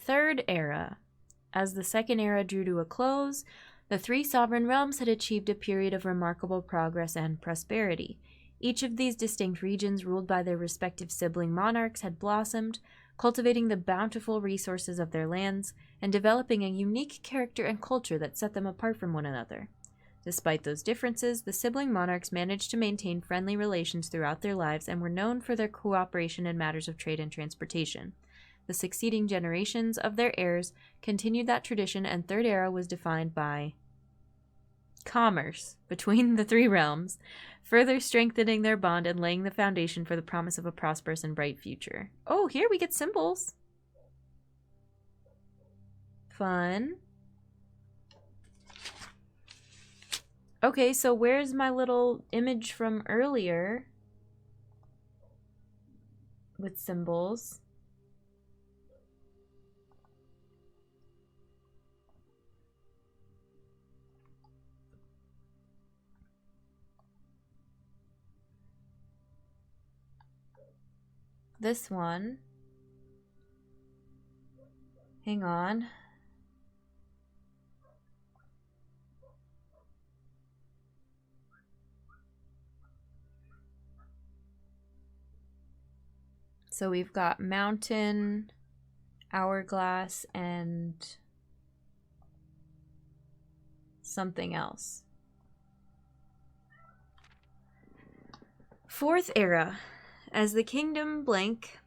Third Era. As the Second Era drew to a close, the three sovereign realms had achieved a period of remarkable progress and prosperity. Each of these distinct regions, ruled by their respective sibling monarchs, had blossomed, cultivating the bountiful resources of their lands and developing a unique character and culture that set them apart from one another. Despite those differences, the sibling monarchs managed to maintain friendly relations throughout their lives and were known for their cooperation in matters of trade and transportation. The succeeding generations of their heirs continued that tradition, and Third Era was defined by commerce between the three realms, further strengthening their bond and laying the foundation for the promise of a prosperous and bright future. Oh, here we get symbols. Fun. Okay, so where's my little image from earlier with symbols? This one. Hang on. So we've got mountain, hourglass, and something else. Fourth Era. As the kingdom blank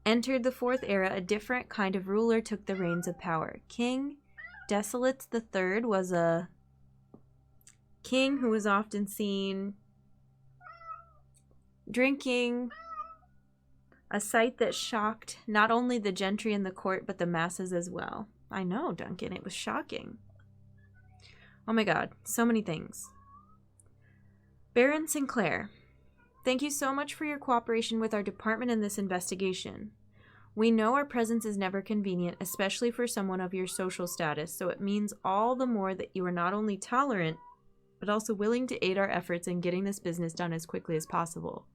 entered the Fourth Era, a different kind of ruler took the reins of power. King Desolates III was a king who was often seen drinking, a sight that shocked not only the gentry in the court, but the masses as well. I know, Duncan, it was shocking. Oh my god, so many things. Baron Sinclair. Thank you so much for your cooperation with our department in this investigation. We know our presence is never convenient, especially for someone of your social status, so it means all the more that you are not only tolerant, but also willing to aid our efforts in getting this business done as quickly as possible.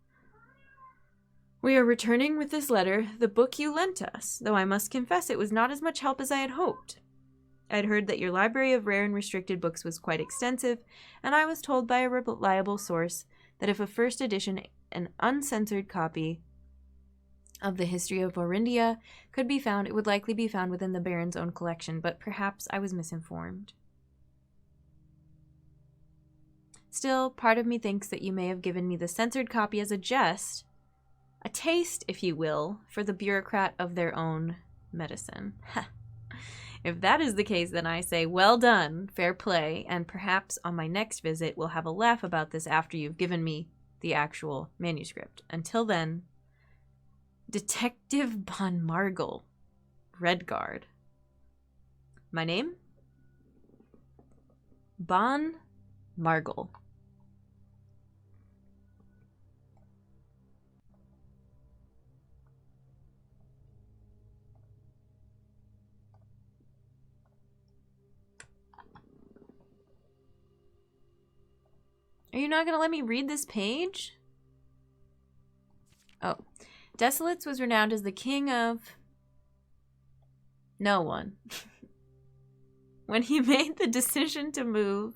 We are returning with this letter the book you lent us, though I must confess it was not as much help as I had hoped. I'd heard that your library of rare and restricted books was quite extensive, and I was told by a reliable source that if a first edition, an uncensored copy of the history of Orindia could be found, it would likely be found within the Baron's own collection, but perhaps I was misinformed. Still, part of me thinks that you may have given me the censored copy as a jest, a taste, if you will, for the bureaucrat of their own medicine. If that is the case, then I say, well done, fair play, and perhaps on my next visit we'll have a laugh about this after you've given me the actual manuscript. Until then, Detective Von Margle, Redguard. My name? Bon Margle. Are you not going to let me read this page? Oh. Desolates was renowned as the king of no one. When he made the decision to move,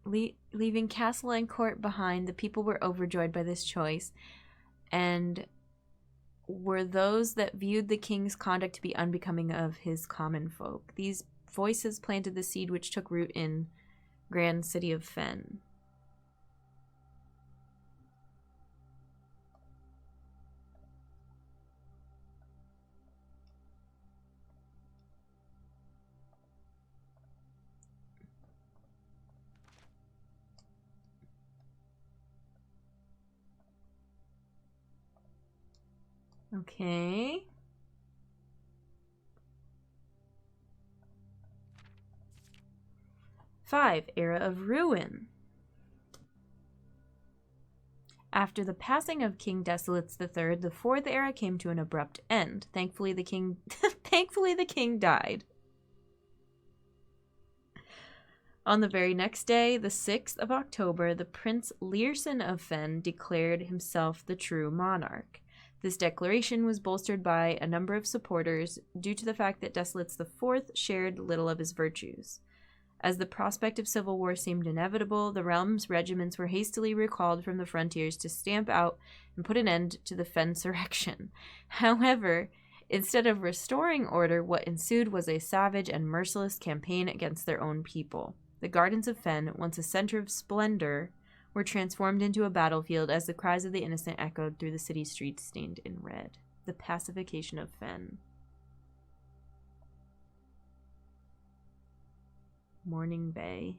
leaving castle and court behind, the people were overjoyed by this choice, and were those that viewed the king's conduct to be unbecoming of his common folk. These voices planted the seed which took root in grand city of Fen. Okay. Five, Era of Ruin. After the passing of King Desolates III, the Fourth Era came to an abrupt end. Thankfully, the king died. On the very next day, the 6th of October, the Prince Learson of Fen declared himself the true monarch. This declaration was bolstered by a number of supporters due to the fact that Desolates IV shared little of his virtues. As the prospect of civil war seemed inevitable, the realm's regiments were hastily recalled from the frontiers to stamp out and put an end to the Fensurrection. However, instead of restoring order, what ensued was a savage and merciless campaign against their own people. The gardens of Fen, once a center of splendor, were transformed into a battlefield as the cries of the innocent echoed through the city streets stained in red. The pacification of Fen. Morning Bay.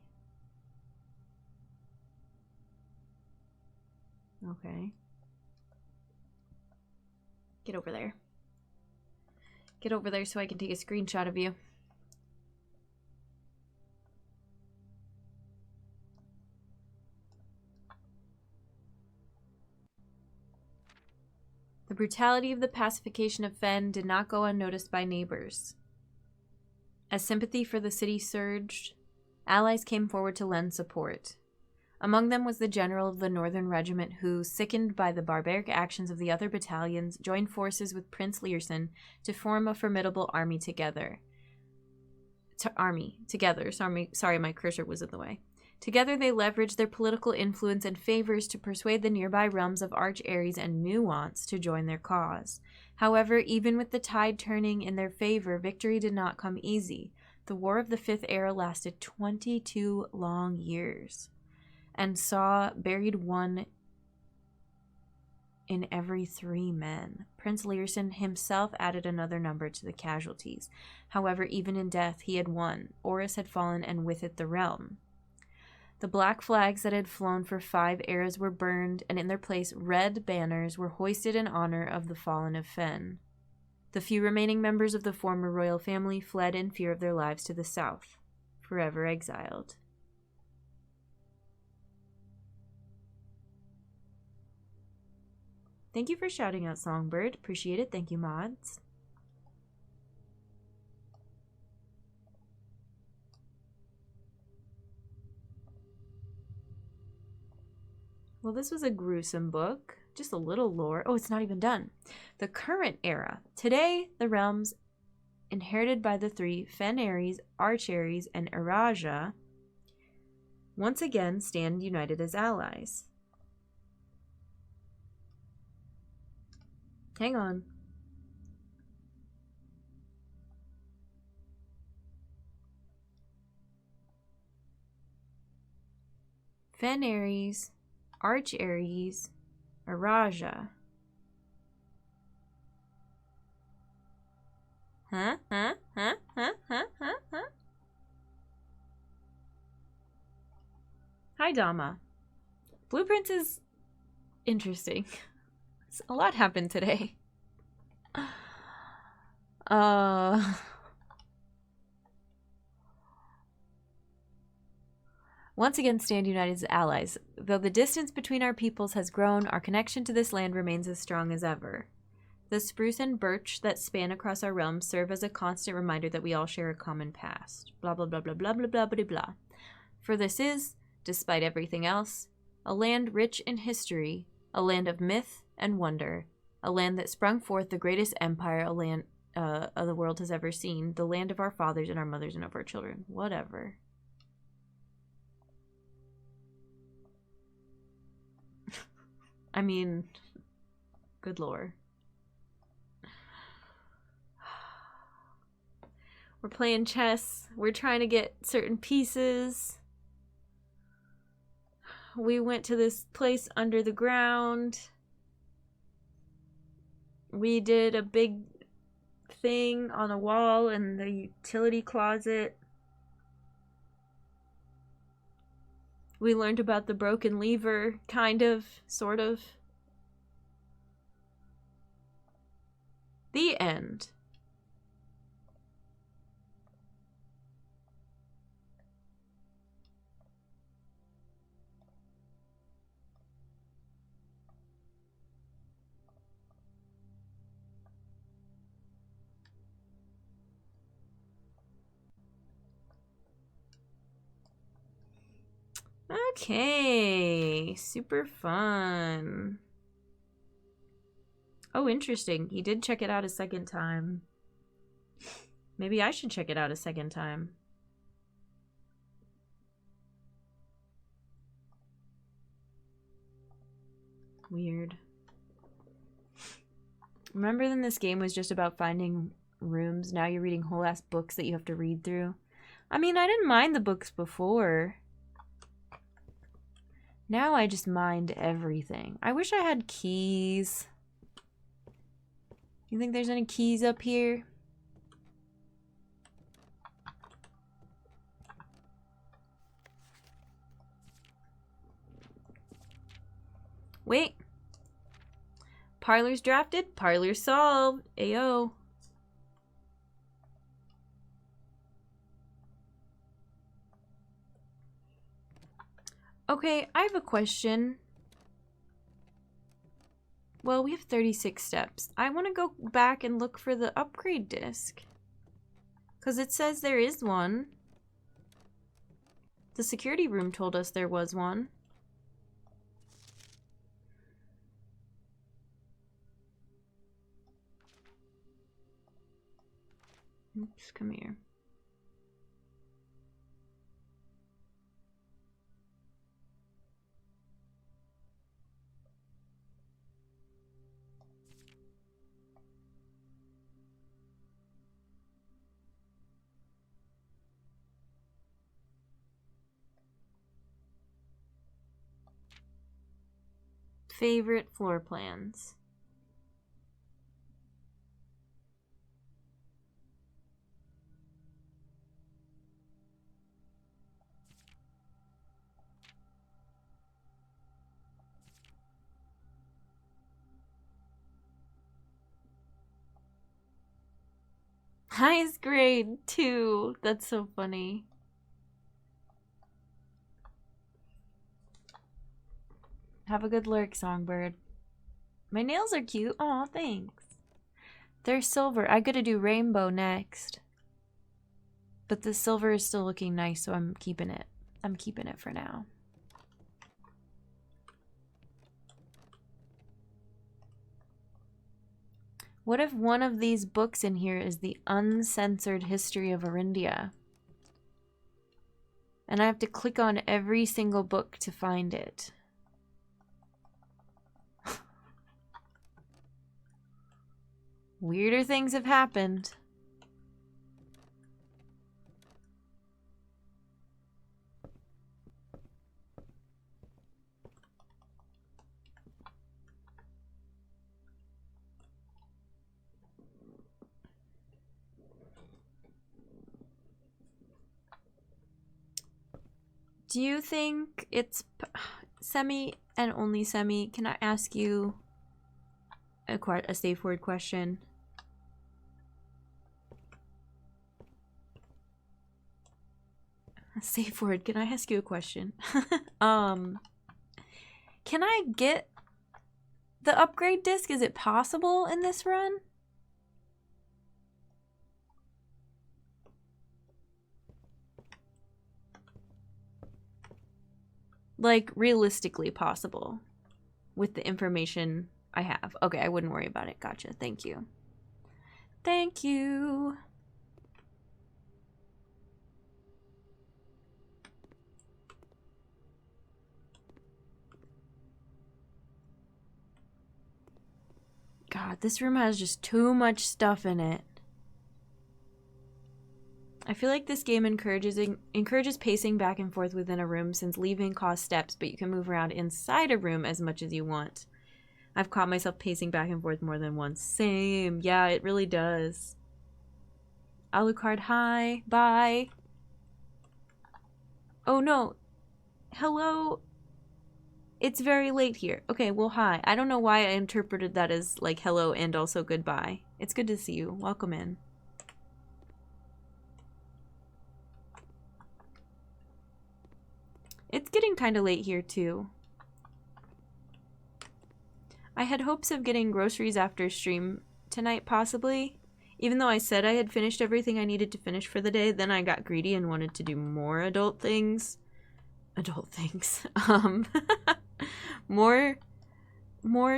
Okay. Get over there. Get over there so I can take a screenshot of you. The brutality of the pacification of Fen did not go unnoticed by neighbors. As sympathy for the city surged, allies came forward to lend support. Among them was the general of the Northern Regiment who, sickened by the barbaric actions of the other battalions, joined forces with Prince Learson to form a formidable army together. Sorry, my cursor was in the way. Together they leveraged their political influence and favors to persuade the nearby realms of Arch Ares and Nuance to join their cause. However, even with the tide turning in their favor, victory did not come easy. The War of the Fifth Era lasted 22 long years and saw buried one in every 3 men. Prince Learson himself added another number to the casualties. However, even in death, he had won. Horus had fallen, and with it the realm. The black flags that had flown for 5 eras were burned, and in their place red banners were hoisted in honor of the fallen of Fen. The few remaining members of the former royal family fled in fear of their lives to the south, forever exiled. Thank you for shouting out, Songbird. Appreciate it. Thank you, mods. Well, this was a gruesome book. Just a little lore. Oh, it's not even done. The current era. Today, the realms inherited by the 3 Fen Ares, Arch Ares, and Araja once again stand united as allies. Hang on. Fen Ares, Arch Ares, Araja. Huh? Hi, Dama. Blueprince is interesting. A lot happened today. Once again stand united as allies. Though the distance between our peoples has grown, our connection to this land remains as strong as ever. The spruce and birch that span across our realms serve as a constant reminder that we all share a common past. Blah, blah, blah, blah, blah, blah, blah, blah, blah. For this is, despite everything else, a land rich in history, a land of myth and wonder, a land that sprung forth the greatest empire the world has ever seen, the land of our fathers and our mothers and of our children. Whatever. I mean, good lore. We're playing chess. We're trying to get certain pieces. We went to this place under the ground. We did a big thing on a wall in the utility closet. We learned about the broken lever, kind of, sort of. The end. Okay, super fun. Oh, interesting. He did check it out a second time. Maybe I should check it out a second time. Weird. Remember then this game was just about finding rooms? Now you're reading whole ass books that you have to read through. I mean, I didn't mind the books before. Now I just mind everything. I wish I had keys. You think there's any keys up here? Wait. Parlor's drafted. Parlor's solved. Ayo. Okay, I have a question. Well, we have 36 steps. I want to go back and look for the upgrade disc. Because it says there is one. The security room told us there was one. Oops, come here. Favorite floor plans. Highest grade 2. That's so funny. Have a good lurk, Songbird. My nails are cute. Aw, thanks. They're silver. I gotta do rainbow next. But the silver is still looking nice, so I'm keeping it. I'm keeping it for now. What if one of these books in here is the uncensored history of Arindia? And I have to click on every single book to find it. Weirder things have happened. Do you think it's semi and only semi? Can I ask you a safe word question? A safe word. Can I ask you a question? Can I get the upgrade disc? Is it possible in this run? Like, realistically possible with the information I have. Okay, I wouldn't worry about it. Gotcha. Thank you. Thank you. God, this room has just too much stuff in it. I feel like this game encourages pacing back and forth within a room, since leaving costs steps, but you can move around inside a room as much as you want. I've caught myself pacing back and forth more than once. Same. Yeah, it really does. Alucard, hi. Bye. Oh no. Hello. It's very late here. Okay, well, hi. I don't know why I interpreted that as like hello and also goodbye. It's good to see you. Welcome in. It's getting kind of late here too. I had hopes of getting groceries after stream tonight, possibly. Even though I said I had finished everything I needed to finish for the day, then I got greedy and wanted to do more adult things. adult things. More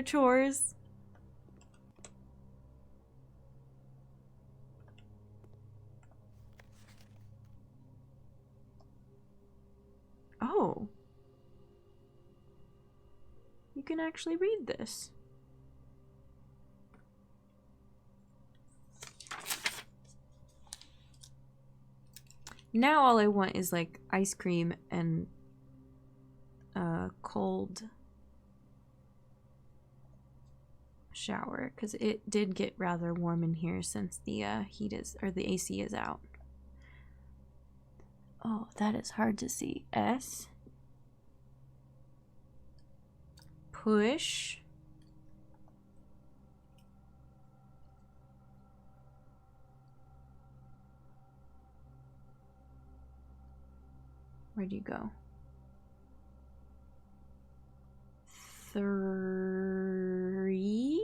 chores. Oh. You can actually read this. Now all I want is like ice cream and cold shower, because it did get rather warm in here since the heat is, or the AC is out. Oh, that is hard to see. S. Push. Where'd you go? 3.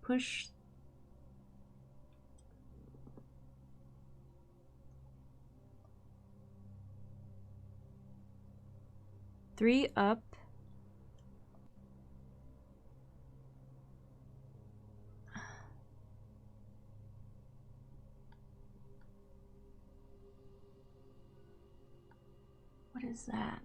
Push. 3 up. What is that?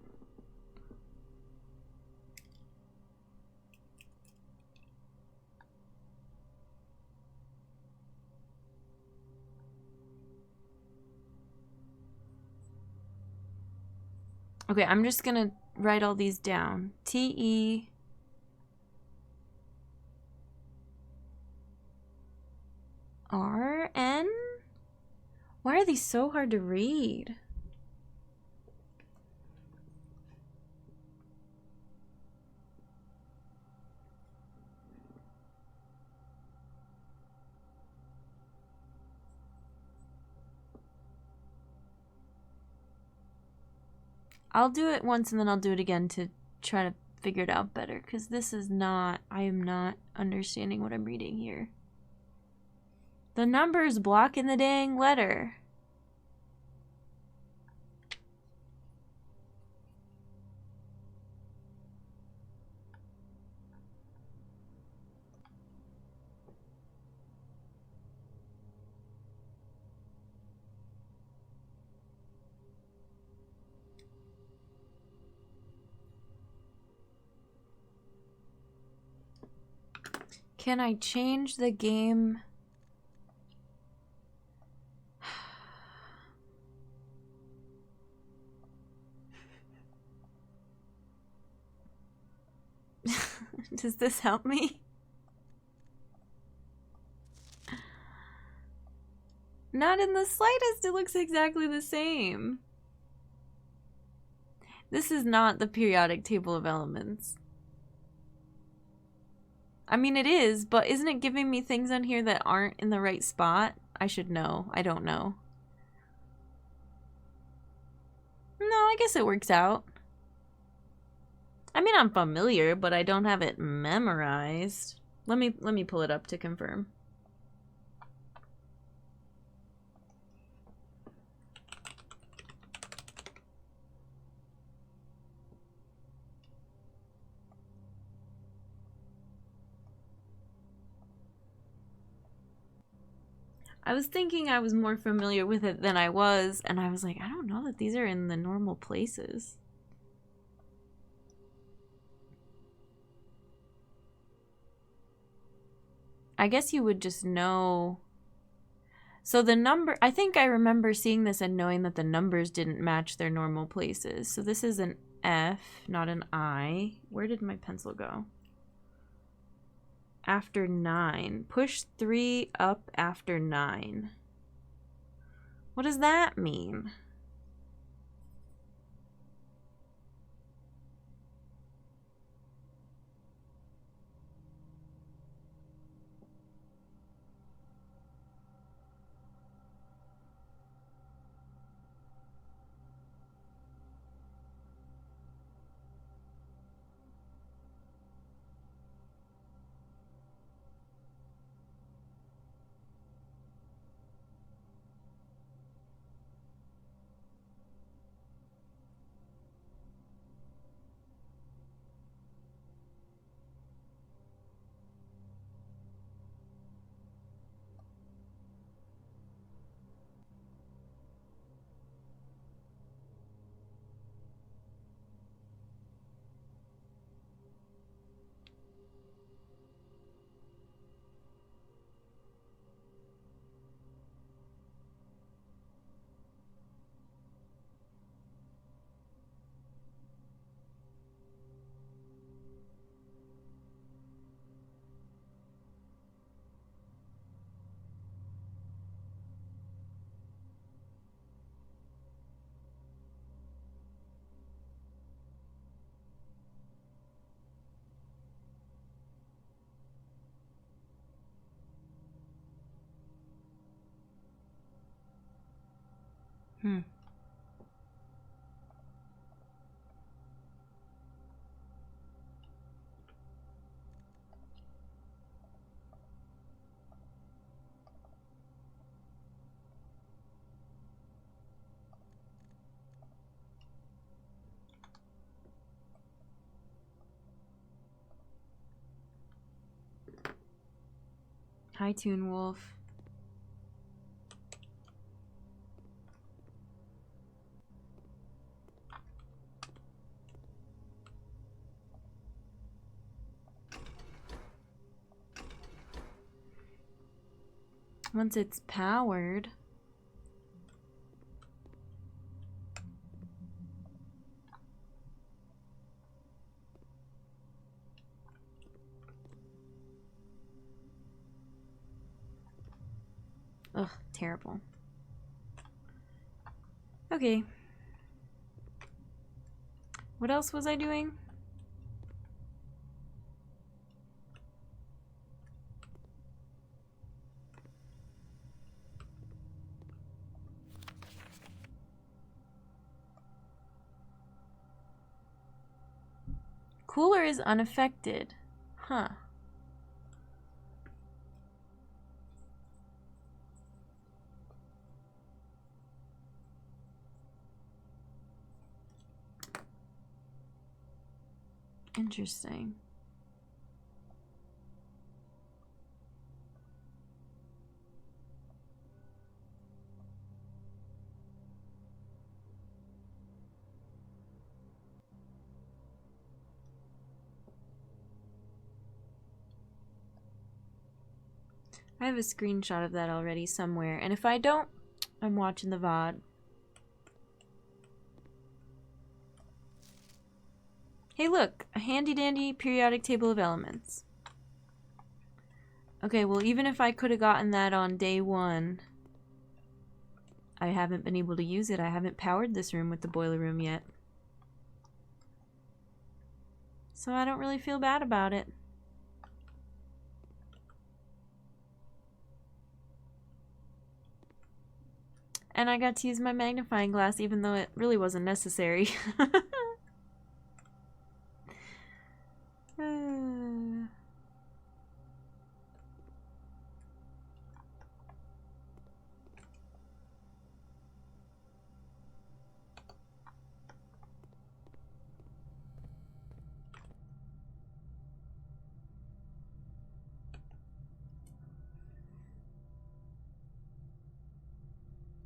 Okay, I'm just gonna write all these down. T-E. R-N? Why are these so hard to read? I'll do it once and then I'll do it again to try to figure it out better, because this is not, I am not understanding what I'm reading here. The number's blocking the dang letter. Can I change the game? Does this help me? Not in the slightest. It looks exactly the same. This is not the periodic table of elements. I mean, it is, but isn't it giving me things on here that aren't in the right spot? I should know. I don't know. No, I guess it works out. I mean, I'm familiar, but I don't have it memorized. Let me pull it up to confirm. I was thinking I was more familiar with it than I was, and I was like, I don't know that these are in the normal places. I guess you would just know. So the number, I think I remember seeing this and knowing that the numbers didn't match their normal places. So this is an F, not an I. Where did my pencil go? After 9. Push 3 up after 9. What does that mean? Hmm. Hi, Toon Wolf. Once it's powered. Ugh, terrible. Okay. What else was I doing? Cooler is unaffected. Huh. Interesting. I have a screenshot of that already somewhere, and if I don't, I'm watching the VOD. Hey look, a handy dandy periodic table of elements. Okay, well even if I could have gotten that on day one, I haven't been able to use it. I haven't powered this room with the boiler room yet. So I don't really feel bad about it. And I got to use my magnifying glass even though it really wasn't necessary.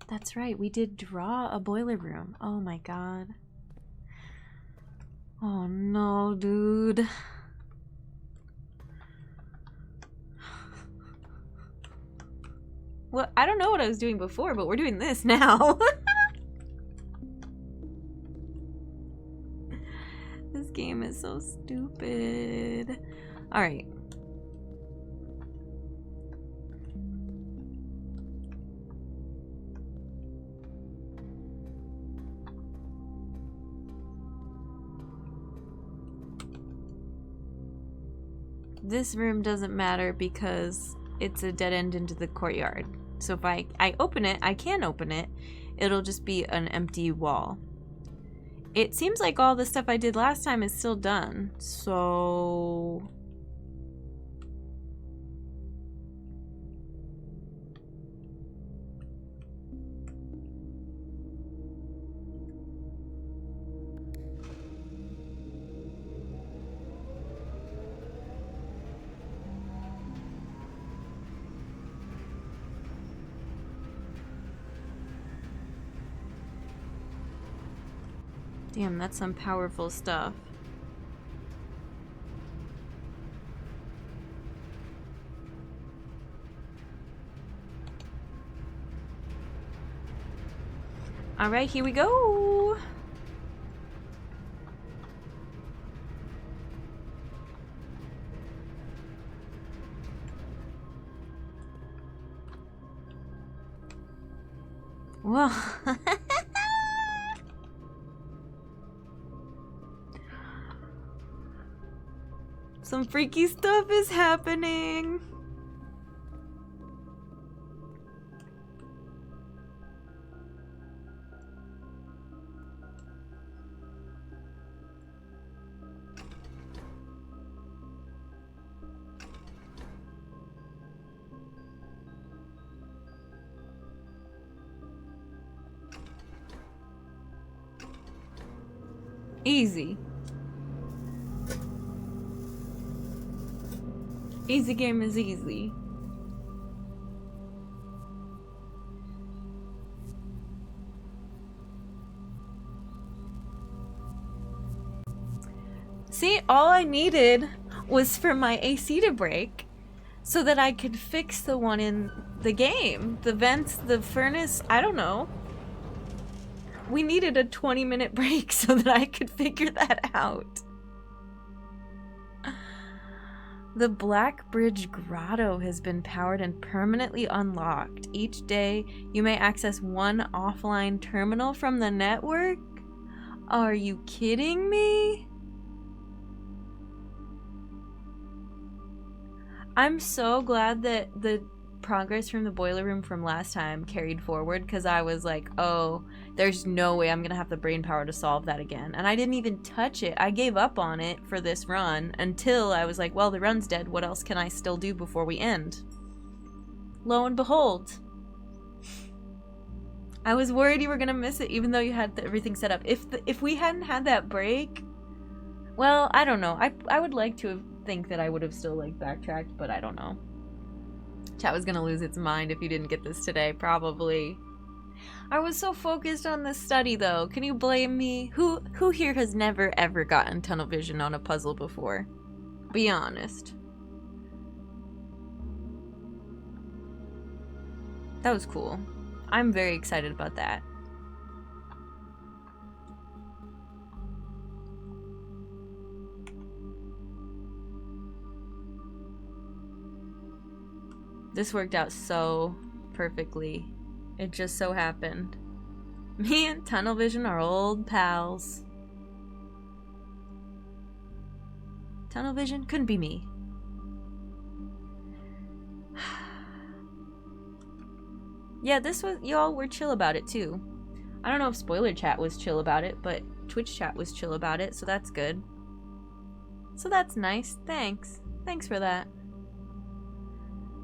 That's right, we did draw a boiler room. Oh my god. Oh no, dude. Well, I don't know what I was doing before, but we're doing this now. This game is so stupid. Alright. This room doesn't matter because it's a dead end into the courtyard. So if I open it, I can open it. It'll just be an empty wall. It seems like all the stuff I did last time is still done. So... Damn, that's some powerful stuff. Alright, here we go! Well... Some freaky stuff is happening. Easy. Easy game is easy. See, all I needed was for my AC to break so that I could fix the one in the game. The vents, the furnace, I don't know. We needed a 20-minute break so that I could figure that out. The Blackbridge Grotto has been powered and permanently unlocked. Each day, you may access one offline terminal from the network? Are you kidding me? I'm so glad that the progress from the boiler room from last time carried forward, because I was like, oh, there's no way I'm gonna have the brain power to solve that again. And I didn't even touch it. I gave up on it for this run until I was like, well, the run's dead. What else can I still do before we end? Lo and behold. I was worried you were gonna miss it even though you had everything set up. If we hadn't had that break, well, I don't know. I would like to think that I would have still like backtracked, but I don't know. Chat was gonna lose its mind if you didn't get this today, probably. I was so focused on this study though. Can you blame me? Who here has never ever gotten tunnel vision on a puzzle before? Be honest. That was cool. I'm very excited about that. This worked out so perfectly. It just so happened. Me and tunnel vision are old pals. Tunnel vision couldn't be me. Yeah, this was, y'all were chill about it too. I don't know if spoiler chat was chill about it, but Twitch chat was chill about it, so that's good. So that's nice. Thanks. Thanks for that.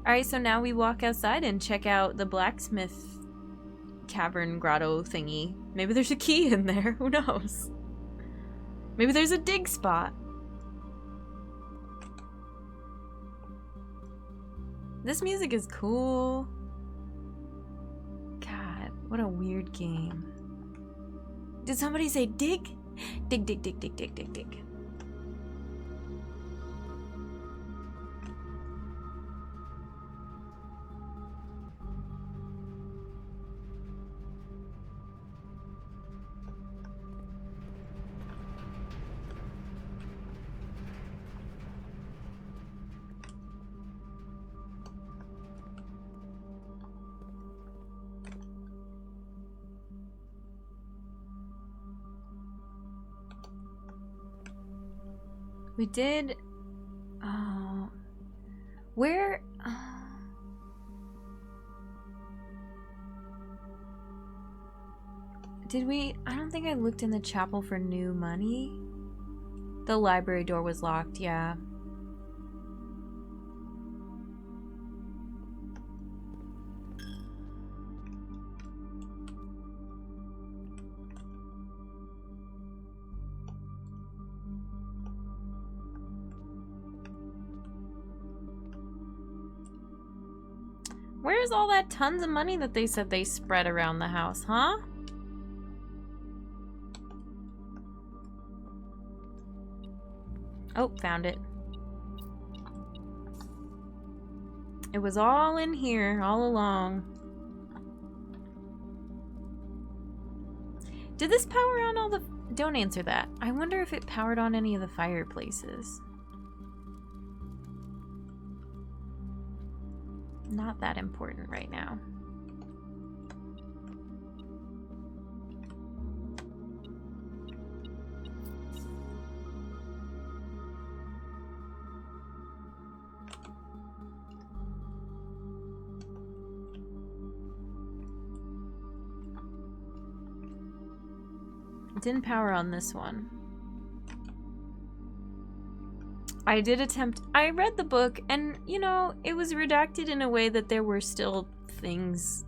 Alright, so now we walk outside and check out the blacksmith cavern grotto thingy. Maybe there's a key in there. Who knows? Maybe there's a dig spot. This music is cool. God, what a weird game. Did somebody say dig? Dig, dig, dig, dig, dig, dig, dig. We did, where, did we, I don't think I looked in the chapel for new money. The library door was locked, yeah. Where's all that tons of money that they said they spread around the house, huh? Oh, found it. It was all in here, all along. Did this power on all the... Don't answer that. I wonder if it powered on any of the fireplaces. Not that important right now. It didn't power on this one. I did attempt, I read the book and, you know, it was redacted in a way that there were still things,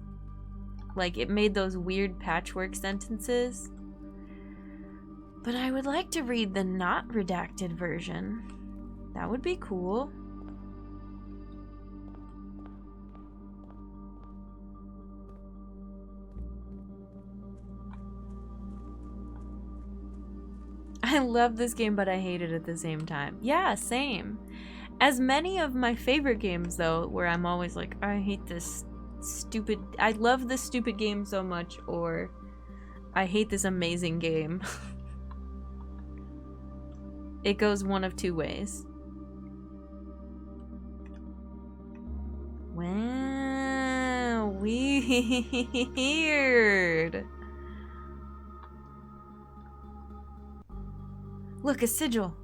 like it made those weird patchwork sentences. But I would like to read the not redacted version. That would be cool. I love this game, but I hate it at the same time. Yeah, same. As many of my favorite games, though, where I'm always like, I hate this stupid... I love this stupid game so much, or I hate this amazing game. It goes one of two ways. Wow, weird. Look, a sigil.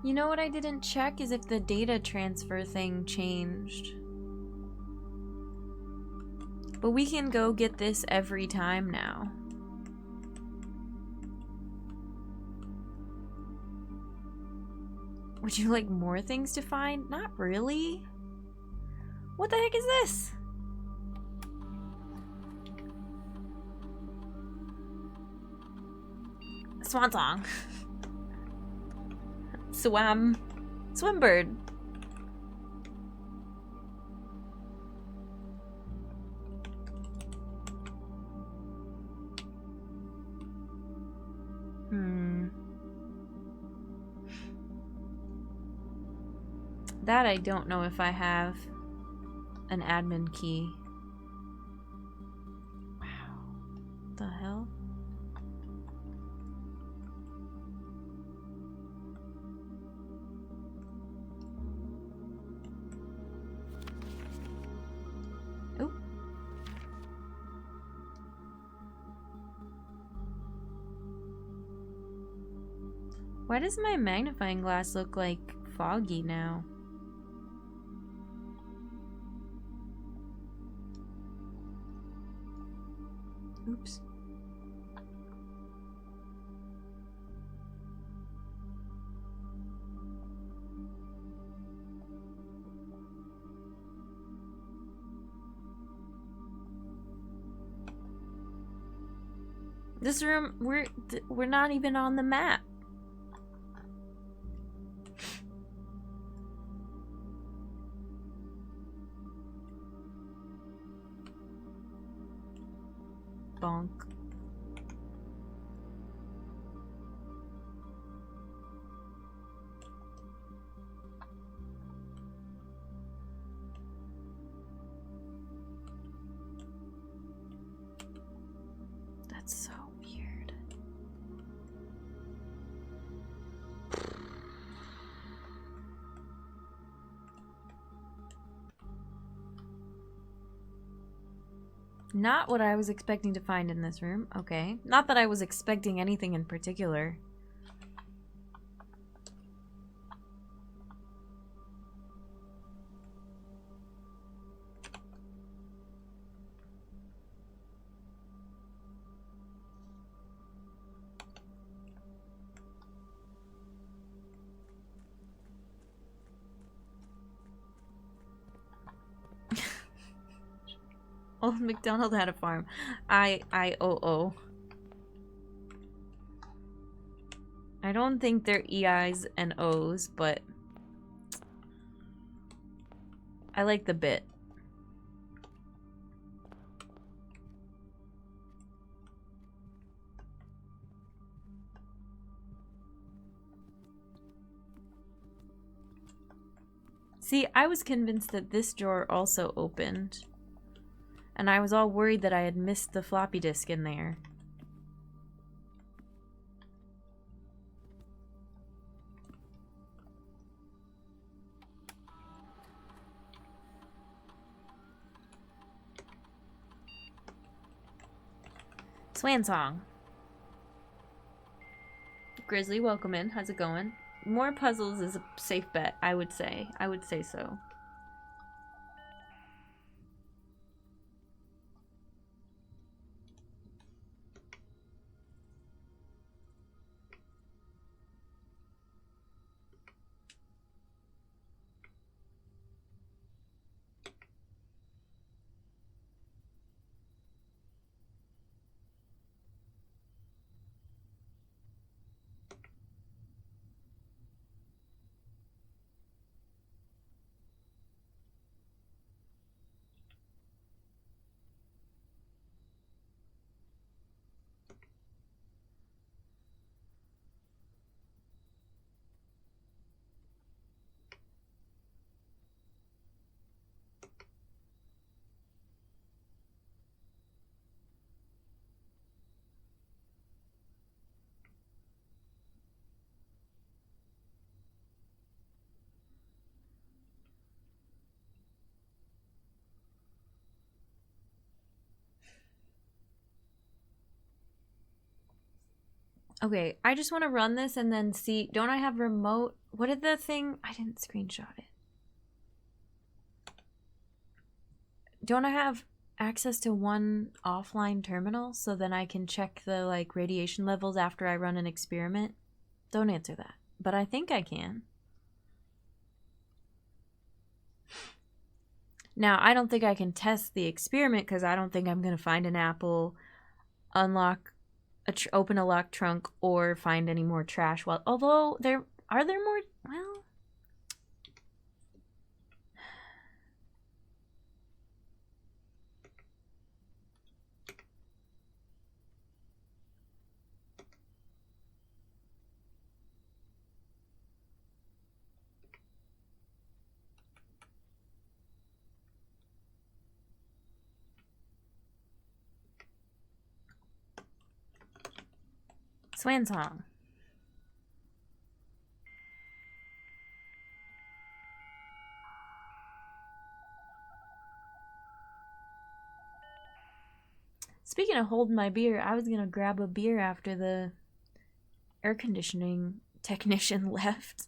You know what I didn't check is if the data transfer thing changed. But we can go get this every time now. Would you like more things to find? Not really. What the heck is this? Swan song. Swimbird. That I don't know if I have an admin key. Wow. The hell? Oh. Why does my magnifying glass look like foggy now? Oops. This room, we're not even on the map. Bonk. That's so weird. Not what I was expecting to find in this room. Okay. Not that I was expecting anything in particular. Old MacDonald had a farm. I-O-O. I don't think they're EIs and O's, but I like the bit. See, I was convinced that this drawer also opened. And I was all worried that I had missed the floppy disk in there. Swan song. Grizzly, welcome in. How's it going? More puzzles is a safe bet, I would say. I would say so. Okay, I just want to run this and then see. Don't I have remote? What did the thing? I didn't screenshot it. Don't I have access to one offline terminal so then I can check the like radiation levels after I run an experiment? Don't answer that. But I think I can. Now, I don't think I can test the experiment because I don't think I'm going to find an apple, unlock open a locked trunk, or find any more trash. Well, although are there more? Well, Swan Song. Speaking of holding my beer, I was gonna grab a beer after the air conditioning technician left.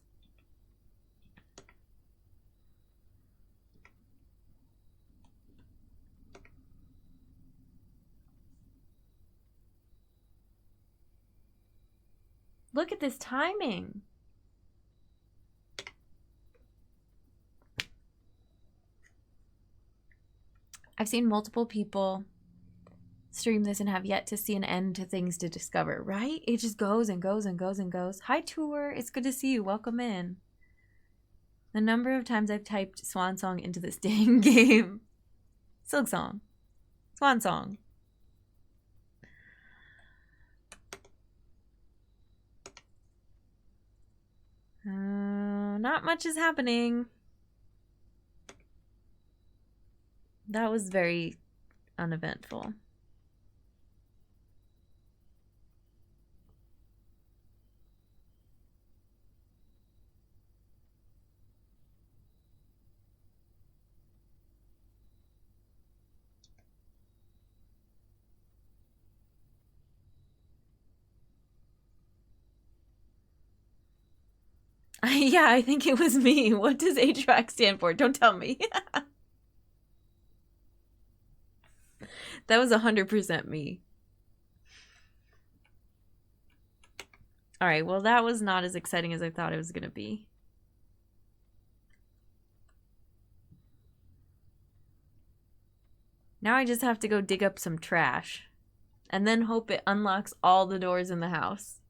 Look at this timing. I've seen multiple people stream this and have yet to see an end to things to discover, right? It just goes and goes and goes and goes. Hi, Tour. It's good to see you. Welcome in. The number of times I've typed Swan Song into this dang game. Silk Song. Swan Song. Not much is happening. That was very uneventful. Yeah, I think it was me. What does HVAC stand for? Don't tell me. That was 100% me. Alright, well that was not as exciting as I thought it was going to be. Now I just have to go dig up some trash. And then hope it unlocks all the doors in the house.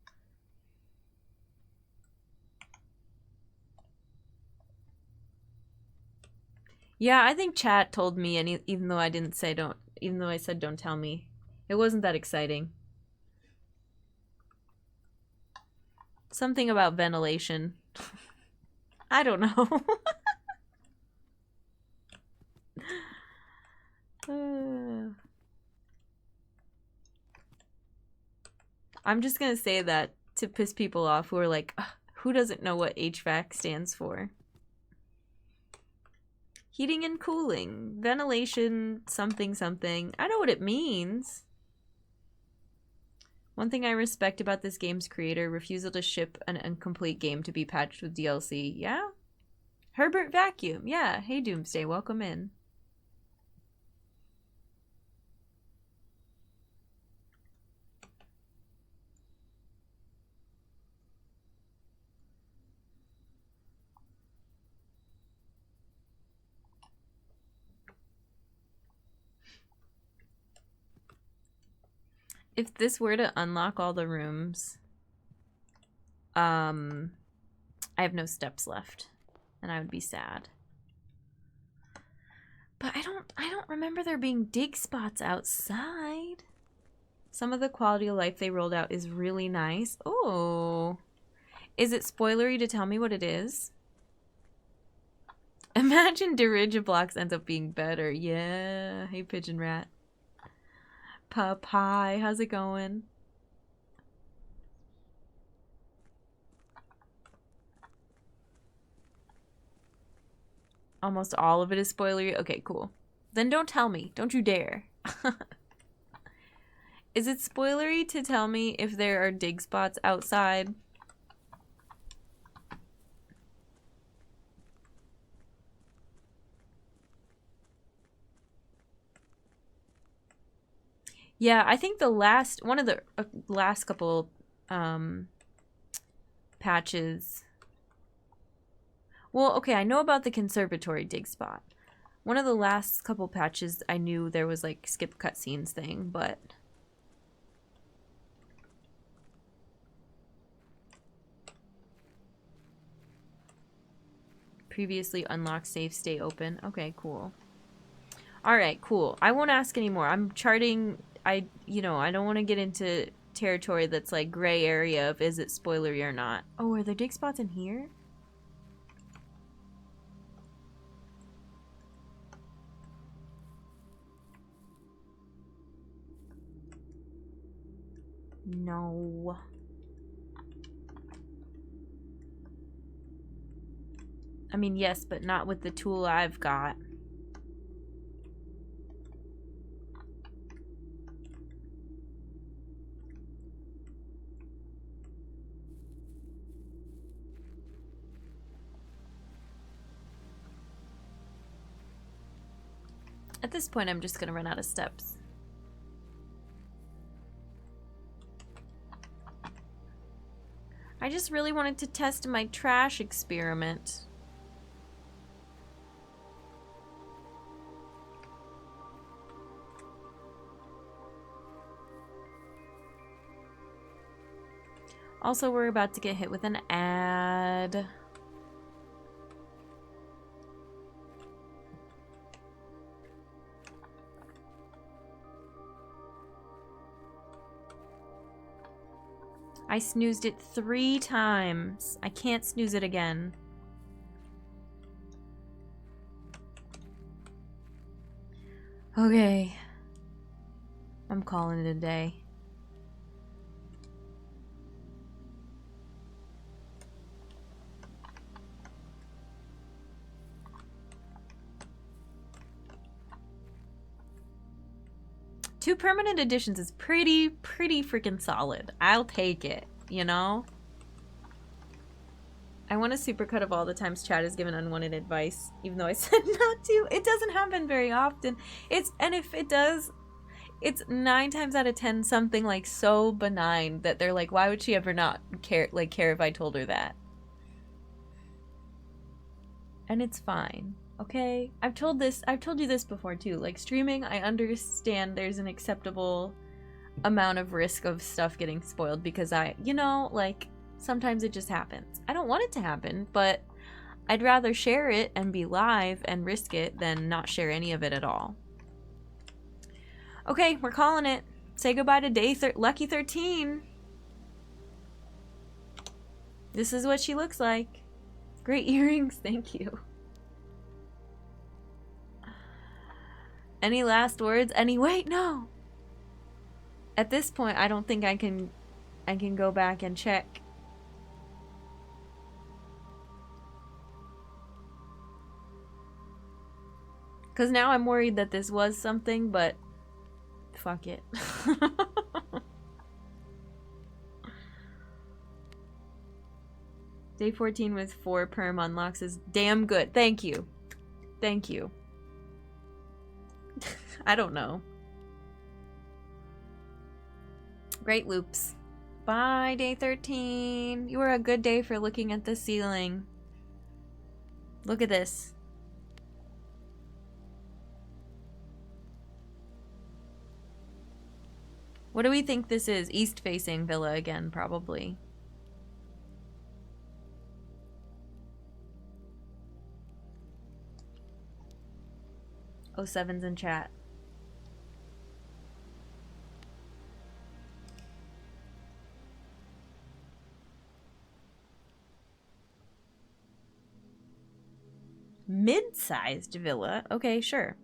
Yeah, I think chat told me, and even though I didn't say even though I said don't tell me, it wasn't that exciting. Something about ventilation. I don't know. I'm just gonna say that to piss people off who are like, who doesn't know what HVAC stands for? Heating and cooling, ventilation, something, something. I know what it means. One thing I respect about this game's creator, refusal to ship an incomplete game to be patched with DLC. Yeah? Herbert Vacuum. Yeah. Hey, Doomsday. Welcome in. If this were to unlock all the rooms, I have no steps left, and I would be sad. But I don't remember there being dig spots outside. Some of the quality of life they rolled out is really nice. Oh, is it spoilery to tell me what it is? Imagine Dirigiblocks ends up being better. Yeah. Hey, Pigeon Rat. Hi, how's it going? Almost all of it is spoilery. Okay, cool. Then don't tell me. Don't you dare. Is it spoilery to tell me if there are dig spots outside? Yeah, I think one of the last couple patches. Well, okay, I know about the conservatory dig spot. One of the last couple patches, I knew there was like skip cutscenes thing, but previously unlocked save stay open. Okay, cool. All right, cool. I won't ask anymore. I'm charting. I don't want to get into territory that's like gray area of is it spoilery or not. Oh, are there dig spots in here? No. I mean, yes, but not with the tool I've got. At this point, I'm just gonna run out of steps. I just really wanted to test my trash experiment. Also, we're about to get hit with an ad. I snoozed it 3 times. I can't snooze it again. Okay. I'm calling it a day. Two permanent additions is pretty freaking solid. I'll take it, you know? I want a supercut of all the times Chad has given unwanted advice, even though I said not to. It doesn't happen very often. And if it does, it's 9 times out of 10 something like so benign that they're like, why would she ever not care if I told her that? And it's fine. Okay, I've told you this before too. Like streaming, I understand there's an acceptable amount of risk of stuff getting spoiled because like sometimes it just happens. I don't want it to happen, but I'd rather share it and be live and risk it than not share any of it at all. Okay, we're calling it. Say goodbye to day Lucky 13. This is what she looks like. Great earrings, thank you. Any last words? Wait, no. At this point, I don't think I can go back and check. Cause now I'm worried that this was something, but fuck it. Day 14 with 4 perm unlocks is damn good. Thank you. Thank you. I don't know. Great loops. Bye, day 13. You were a good day for looking at the ceiling. Look at this. What do we think this is? East-facing villa again, probably. Oh, seven's in chat. Mid-sized villa? Okay, sure.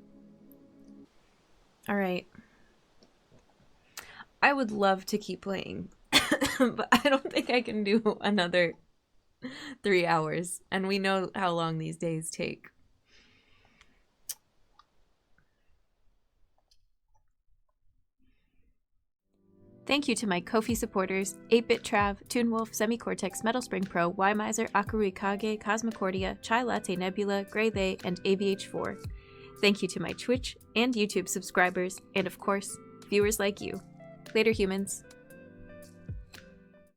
Alright. I would love to keep playing, but I don't think I can do another 3 hours, and we know how long these days take. Thank you to my Ko-fi supporters, 8-Bit Trav, Toonwolf, Semi-Cortex, Metal Spring Pro, Y-Miser, Akarui Kage, Cosmocordia, Chai Latte Nebula, Grey Lay, and AVH4. Thank you to my Twitch and YouTube subscribers, and of course, viewers like you. Later, humans.